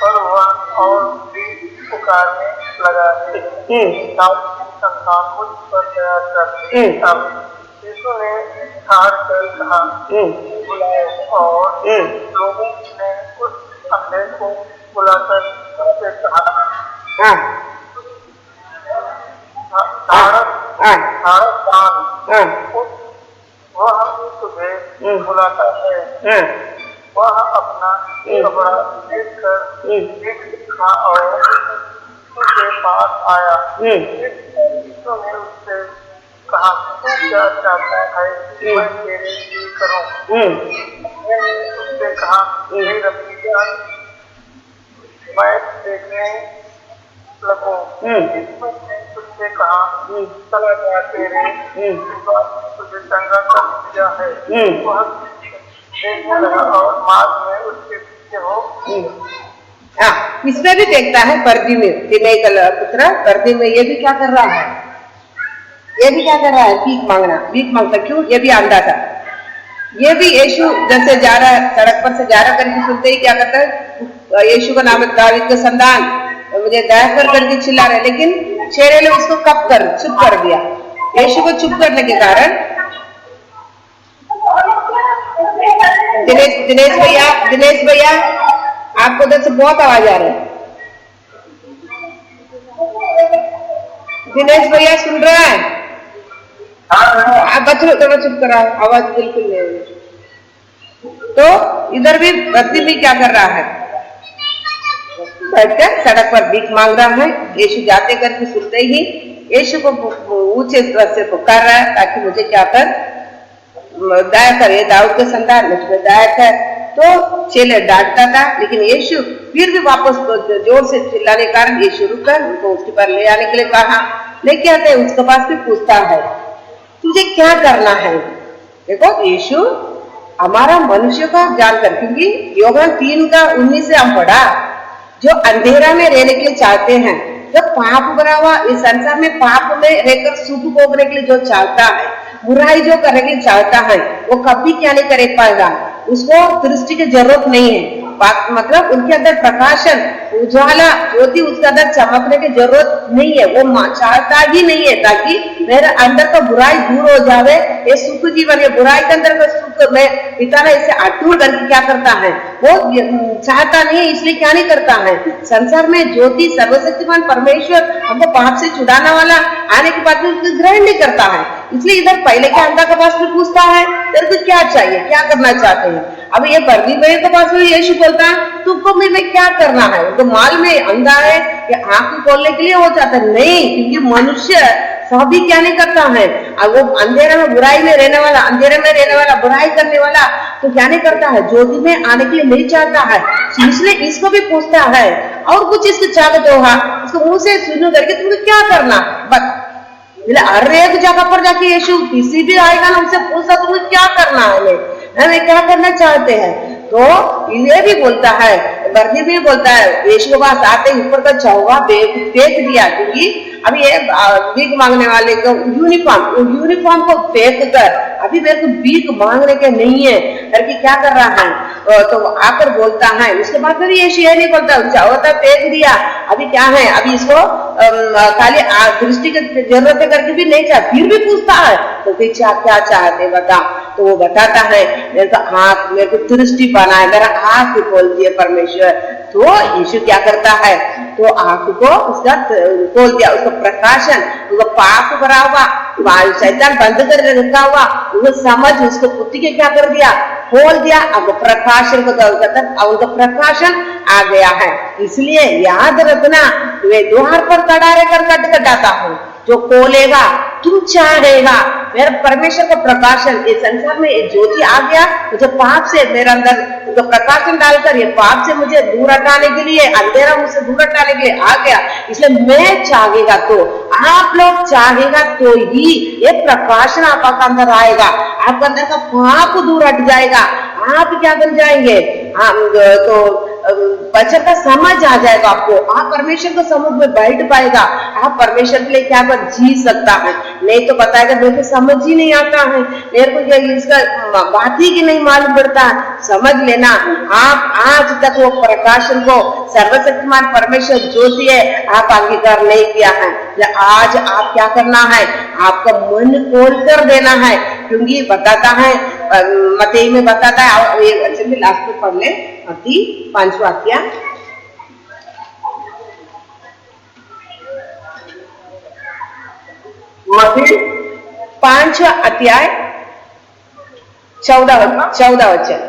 पर वह और भी पुकारने लगा, संतान मुझ पर दया कर। तब यीशु ने ठाड़ कर कहा, बुलाओ, और लोगों ने उस अंधे को बुलाकर उससे कहा, वह तुझे बुलाता है। वह अपना कपड़ा देखकर और उसके पास आया। यीशु ने उससे कहा, तू क्या चाहता है कि मैं तेरे लिए करूं? मैंने उससे कहा, हे रब्बी, मैं देखने लगूं। यीशु ने उससे कहा, चला जा, तेरे तुझे चंगा कर दिया है। वह देखने लगा और मार्ग में उसके पीछे हो। इसमें भी देखता है पर्दी में, पुत्र पर्दी में ये भी क्या कर रहा है, भीख मांगता। क्यों? ये भी आंधा था। ये भी यीशु जैसे जा रहा है, सड़क पर से जा रहा करके सुनते ही क्या करता है, यीशु का नाम है दाऊद का संतान, मुझे दया कर करके चिल्ला रहे, लेकिन चेहरे ने उसको चुप कर दिया। यीशु को चुप करने के कारण दिनेश भैया आपको उधर से बहुत आवाज आ रहा है। दिनेश भैया सुन रहा है? आप बच्चों थोड़ा चुप करा, आवाज बिल्कुल नहीं है। तो इधर भी व्यक्ति भी क्या कर रहा है, बैठकर सड़क पर भीख मांग रहा है। यीशु जाते करके सुनते ही यीशु को ऊंचे स्वर से पुकार रहा है, ताकि मुझे क्या कर, दया कर, ये दाऊद के संतान मुझ पर दया कर। तो चेले डांटता था, लेकिन यीशु फिर भी वापस जोर से चिल्लाने के कारण यीशु रुककर उनको उसके पास ले आने के लिए कहा। लेके आते उसके पास भी पूछता है, तुझे क्या करना है? देखो यीशु हमारा मनुष्य का जानकर, क्योंकि यूहन्ना 3:19 से हम पढ़ा, जो अंधेरा में रहने के लिए चाहते हैं, जो पाप भरा हुआ इस संसार में पाप में रहकर सुख भोगने के लिए जो चाहता है, बुराई जो करने के लिए चाहता है, वो कभी क्या नहीं कर पाएगा। उसको दृष्टि की जरूरत नहीं है, मतलब उनके अंदर प्रकाशन, उज्ज्वला, ज्योति उसके अंदर चमकने की जरूरत नहीं है। वो चाहता ही नहीं है ताकि मेरे अंदर का बुराई दूर हो जावे। ये सुख जीवन, ये बुराई के अंदर का सुख में पिता ने इसे अटूट करके क्या करता है, वो चाहता नहीं है, इसलिए क्या नहीं करता है। संसार में ज्योति सर्वशक्तिमान परमेश्वर हमको पाप से छुड़ाने वाला आने के बाद भी ग्रहण नहीं करता है। इसलिए इधर पहले क्या अंधा के पास में पूछता है, तेरे को क्या चाहिए, क्या करना चाहते हैं। अब ये बर्दी भाई के पास में यीशु बोलता है, तुमको में क्या करना है। तो माल में अंधा है कि आंख खोलने के लिए वो चाहता है नहीं, क्योंकि मनुष्य सभी क्या नहीं करता है। अब वो अंधेरे में बुराई में रहने वाला, अंधेरे में रहने वाला, बुराई करने वाला तो क्या नहीं करता है, ज्योति में आने के लिए नहीं चाहता है। इसलिए इसको भी पूछता है और कुछ इसकी चाहत होगा, इसको मुंह से सुनो करके तुमको क्या करना बता। हर एक जगह पर जाके यीशु किसी भी आएगा ना उनसे पूछता तुम्हें क्या करना है, हमें क्या करना चाहते हैं। तो ये भी बोलता है, बर्दी भी बोलता है, यीशु के पास आते ऊपर का चौवा फेंक दिया, क्योंकि अब ये भीख मांगने वाले को यूनिफॉर्म को फेंक कर अभी मेरे को भीख मांगने के नहीं है करके क्या कर रहा है, तो आकर बोलता है। उसके बाद फिर यीशु ये नहीं बोलता चौवा फेंक दिया, अभी क्या है, अभी इसको खाली दृष्टि की जरूरत है करके भी नहीं चाह, फिर भी पूछता है तो फिर क्या चाहते बता। तो वो बताता है मेरे को आंख, मेरे को दृष्टि बना है, मेरा आंख खोल दिया परमेश्वर। तो यीशु क्या करता है, तो आंख को उसका खोल दिया, उसका प्रकाशन, उसका पाप भरा हुआ शैतान बंद कर रखा हुआ वो समझ उसको पुट्टी के क्या कर दिया, खोल दिया। अब प्रकाशन को उनका प्रकाशन आ गया है। इसलिए याद रखना, वे द्वार पर खड़ा रहकर खटखटाता हूँ, जो खोलेगा तुम चाहेगा। मेरा परमेश्वर का प्रकाशन इस संसार में एक ज्योति आ गया, मुझे पाप से मेरे अंदर तो प्रकाशन डालकर ये पाप से मुझे दूर हटाने के लिए, अंधेरा मुझसे दूर हटाने के लिए आ गया। इसलिए मैं चाहेगा तो, आप लोग चाहेगा तो ही ये प्रकाशन आपका अंदर आएगा, आपका अंदर का पाप दूर हट जाएगा। आप क्या बन जाएंगे, तो वचन का समझ आ जाएगा आपको, आप परमेश्वर के समूह में बैठ पाएगा, आप परमेश्वर के लिए क्या कर जी सकता है। नहीं तो बताएगा मेरे को समझ ही नहीं आता है, मेरे को इसका बात ही की नहीं मालूम पड़ता। समझ लेना, आप आज तक वो प्रकाशन को सर्वशक्तिमान परमेश्वर ज्योति है आप अंगीकार नहीं किया है। आज आप क्या करना है, आपका मन खोल कर देना है, क्योंकि बताता है मत्ती में बताता है, लास्ट में पढ़ ले मत्ती 5वां अध्याय, मत्ती 5वां अध्याय 14 वचन,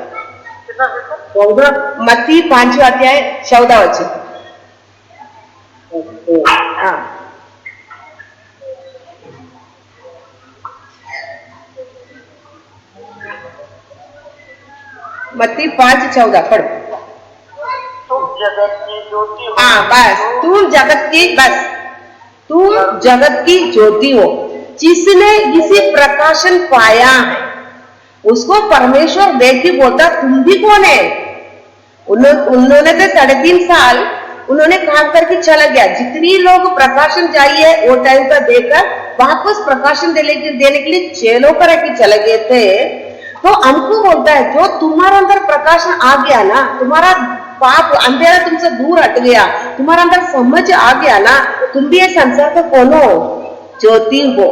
मत्ती 5वां अध्याय 14 वचन। हाँ, मत्ती 5:14 पढ़ो। तुम जगत की ज्योति हो। हाँ बस, तुम जगत की ज्योति हो। जिसने इसी प्रकाशन पाया है उसको परमेश्वर देख के बोलता तुम भी कौन है। उन्होंने तो 3.5 साल उन्होंने काम करके चला गया। जितनी लोग प्रकाशन चाहिए वो टाइम का देकर वापस प्रकाशन देने के लिए चेलों पर रख के चले गए थे। तो हमको बोलता है जो तुम्हारे अंदर प्रकाशन आ गया ना, तुम्हारा पाप अंधेरा तुमसे दूर हट गया, तुम्हारे अंदर समझ आ गया ना, तुम भी ये संसार का कौन हो, ज्योति हो।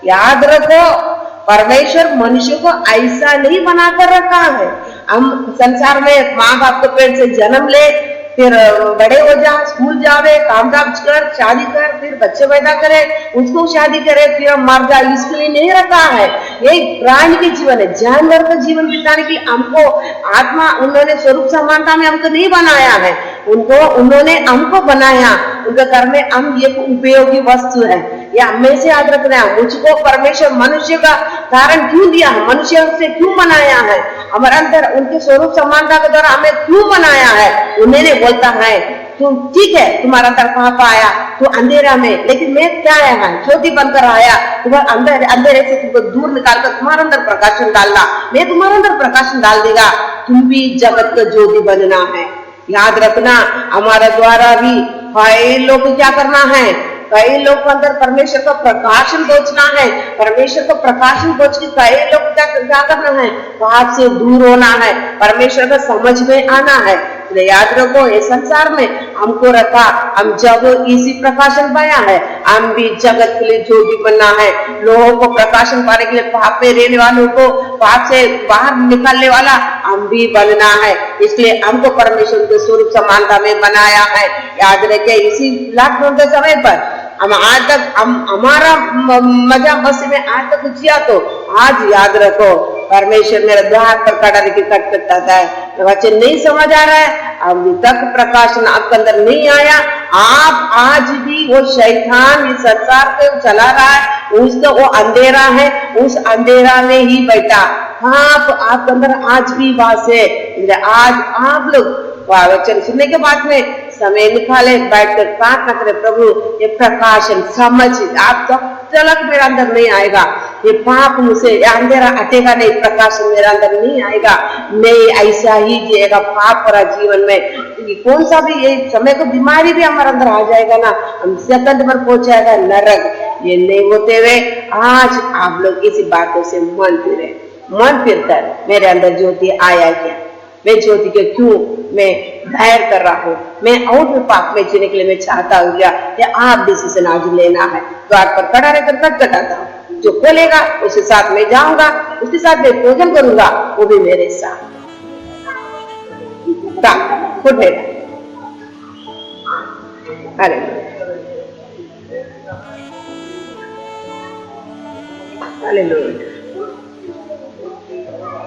याद रखो, परमेश्वर मनुष्य को ऐसा नहीं बनाकर रखा है। हम संसार में माँ बाप के पेट से जन्म ले, फिर बड़े हो जा, स्कूल जावे, काम काज कर, शादी कर, फिर बच्चे पैदा करे, उसको शादी करे, फिर मर जा, इसके लिए नहीं रखा है। ये प्राणी के जीवन है, जानवर का जीवन बिताने के लिए हमको आत्मा, उन्होंने स्वरूप समानता में हमको नहीं बनाया है, उन्होंने हमको बनाया, उनके घर में हम ये उपयोगी वस्तु है। ये हमें से याद रखना है। मुझको परमेश्वर मनुष्य का कारण क्यों दिया, मनुष्य से क्यों बनाया है, हमारे अंदर उनके स्वरूप समानता के द्वारा हमें क्यों बनाया है। उन्हें बोलता है तुम ठीक है, तुम्हारा अंदर पाप आया तो अंधेरा में, लेकिन मैं क्या आया है, ज्योति बनकर आया, तुम्हारे अंधेरे से तुमको दूर निकालकर तुम्हारे अंदर प्रकाशन डालना, मैं तुम्हारे अंदर प्रकाशन डाल देगा, तुम भी जगत का ज्योति बनना है। याद रखना, हमारा द्वारा भी भाई लोग क्या करना है, कई लोग को अंदर परमेश्वर का प्रकाशन पहुंचना है, परमेश्वर को प्रकाशन पहुंच के कई लोग क्या करना है, पाप से दूर होना है, परमेश्वर का समझ में आना है। याद रखो इस संसार में हमको रखा, हम जब इसी प्रकाशन पाया है, हम भी जगत के लिए ज्योति बनना है, लोगों को प्रकाशन पाने के लिए, पाप में रहने वालों को पाप से बाहर निकालने वाला हम भी बनना है। इसलिए हमको परमेश्वर के स्वरूप समानता में बनाया है। याद रखे इसी लॉकडाउन के समय पर हम आज तक हमारा मजा मस्ती में आज तक जिया, तो आज याद रखो परमेश्वर मेरे द्वार पर खड़ा रखी खटखटाता है, वचन नहीं समझ आ रहा है, अभी तक प्रकाशन आपके अंदर नहीं आया, आप आज भी वो शैतान इस संसार को चला रहा है, उसका वो अंधेरा है, उस अंधेरा में ही बैठा आपके अंदर आज भी वास है। आज आप लोग वचन सुनने के बाद में समय निकाले, बैठकर प्रार्थना करें, प्रभु ये प्रकाशन समझ आप जब तक मेरे अंदर नहीं आएगा, ये पाप मुझसे अंधेरा हटेगा नहीं, प्रकाशन मेरे अंदर नहीं आएगा, मैं ऐसा ही जिएगा पाप भरा जीवन में। कौन सा भी ये समय को बीमारी भी हमारे अंदर आ जाएगा ना, हम सेकंड पर पहुंच जाएगा नरक। ये नहीं होते हुए आज आप लोग इसी बातों से मन फिरकर मेरे अंदर ज्योति आया क्या, मैं ज्योति के क्यों मैं धैर्य कर रहा हूँ, मैं और भी पाप में जीने के लिए मैं चाहता हूँ क्या, आप डिसीजन आज लेना है। द्वार पर खड़ा रहकर खटखटाता हूँ, जो खोलेगा उसके साथ मैं जाऊंगा, उसके साथ मैं भोजन करूंगा, वो भी मेरे साथ खुदेगा। हालेलुया।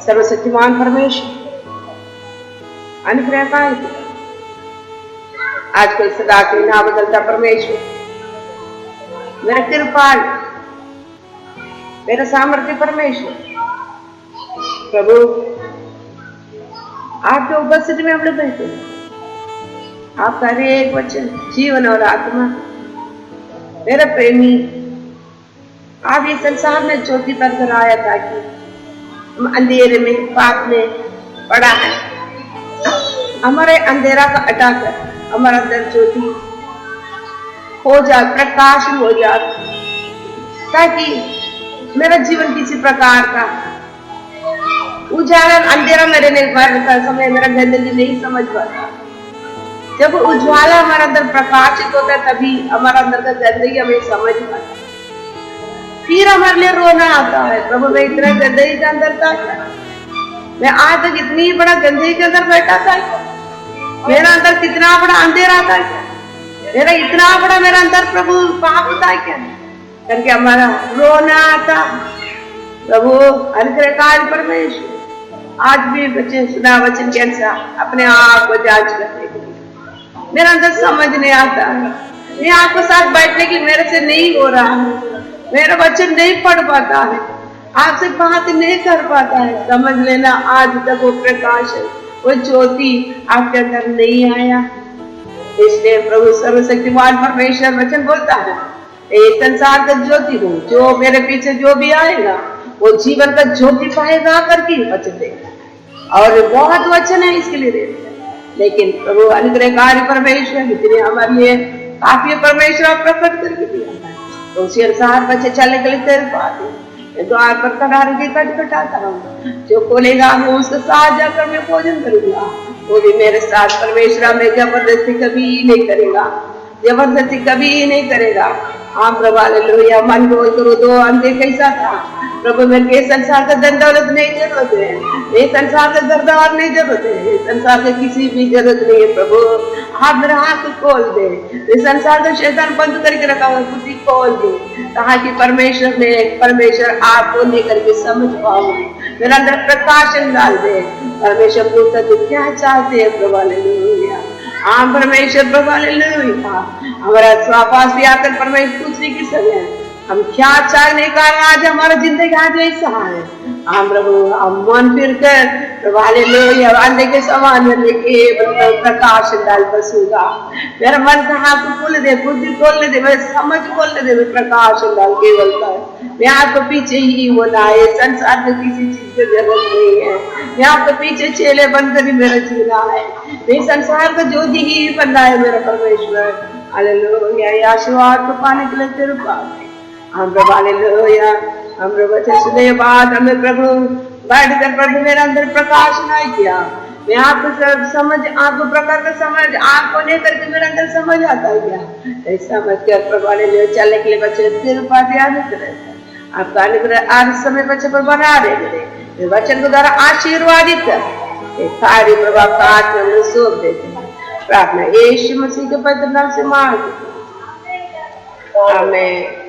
सर्वशक्तिमान परमेश्वर अनुग्रह पाए आज कल सदा के ना बदलता परमेश्वर, मेरा कृपाल, मेरा सामर्थ्य परमेश्वर, प्रभु आपके उपस्थिति में हम लोग बैठे हैं, आपका हर एक वचन जीवन और आत्मा, मेरा प्रेमी आप इस संसार में ज्योति बनकर आया ताकि हम अंधेरे में पाप में पड़ा है, हमारे अंधेरा का हटाकर हमारा अंदर ज्योति हो जाए, प्रकाश हो जाए, ताकि मेरा जीवन किसी प्रकार का उजाला अंधेरा मेरे नहीं समय मेरा गंदगी नहीं समझ पाता। जब उज्ज्वला हमारे अंदर प्रकाशित होता है तभी हमारा अंदर का गंदगी हमें समझ पाता, फिर हमारे लिए रोना आता है, प्रभु मैं इतना गंदगी के अंदर था, मैं आज तक इतनी बड़ा गंदगी के अंदर बैठा था, मेरा अंदर कितना बड़ा अंधेरा था क्या, मेरा इतना बड़ा मेरा अंदर प्रभु पाप था क्या, करके हमारा रोना आता। प्रभु अनुग्रहकारी परमेश्वर आज भी बच्चे सुना वचन के अनुसार अपने आप को जांच करने के लिए मेरा अंदर समझ नहीं आता है, मैं आपके साथ बैठने की मेरे से नहीं हो रहा है, मेरा वचन नहीं पढ़ पाता है, आपसे बात नहीं कर पाता है, समझ लेना आज तक वो प्रकाश है, वो ज्योति आपके अंदर नहीं आया। इसलिए प्रभु सर्वशक्तिमान परमेश्वर वचन बोलता है एक संसार का ज्योति हूँ, जो मेरे पीछे जो भी आएगा वो जीवन का ज्योति पाएगा करके वचन देगा। और बहुत वचन है इसके लिए देते हैं, लेकिन प्रभु अनुग्रहकारी परमेश्वर इतने हमारे लिए काफी परमेश्वर प्रकट करके दिया है, तो उसी अनुसार बच्चे चलने के लिए तेरे पाते द्वार पर खड़ा रह खटखटाता हूँ, जो खोलेगा वो उसके साथ जाकर मैं भोजन करूंगा, वो भी मेरे साथ परमेश्वर में जबरदस्ती कभी नहीं करेगा, जबरदस्ती कभी नहीं करेगा। हाँ प्रभु हालेलुया। मन बोल करो तो अंधे कैसा था प्रभु, मेरे के संसार का धन दौलत नहीं जरूरत है, ये संसार का घर द्वार नहीं जरूरत है, संसार का किसी भी जरूरत नहीं है प्रभु, आप मेरा हाथ खोल दे, ये संसार का शैतान बंद करके रखा हुआ खुशी खोल दे, ताकि परमेश्वर आपको लेकर के समझ पाऊं, मेरा अंदर प्रकाशन डाल दे। परमेश्वर पूछता तू क्या चाहते हैं प्रभु हालेलुया। हाँ परमेश्वर प्रभु हालेलुया। हमारा स्वापास भी आकर परमेश्वर पूछने की समय हम क्या चाहने का आज हमारा जिंदगी आज ऐसा है। हम प्रभु हम मन फिर कर प्रभु हालेलुया अंधे के समान लेके प्रकाश डाल बसूंगा, मेरा मन का हाथ खोल दे, बुद्धि खोल दे, मेरे समझ खोल दे, मैं प्रकाश डाल के बोलता है मैं आपको पीछे ही होना है, संसार में किसी चीज की जरूरत नहीं है, मैं आपको पीछे चेले बनकर ही मेरा जीना है, मैं संसार का ज्योति ही बनना है मेरा परमेश्वर। हालेलुया, ये आशीर्वाद को पाने के लिए तेरे पास हम प्रभु, हालेलुया, हम प्रभु वचन सुने बाद हमें प्रभु बैठकर प्रभु मेरे अंदर प्रकाश नहीं किया, मैं आपको सब समझ, आपको प्रकार का समझ, आपको लेकर के मेरे अंदर समझ आता है क्या, समझ कर प्रभु हालेलुया चलने के लिए बच्चे तेरे पास अनुग्रह, आपका अनुग्रह आज समय बच्चे पर बना रहे, वचन को द्वारा आशीर्वादित कर सारी प्रभु आपका हाथ में सौंप देते हैं, प्रार्थना यीशु मसीह के पवित्र नाम से मांगते हैं, आमीन।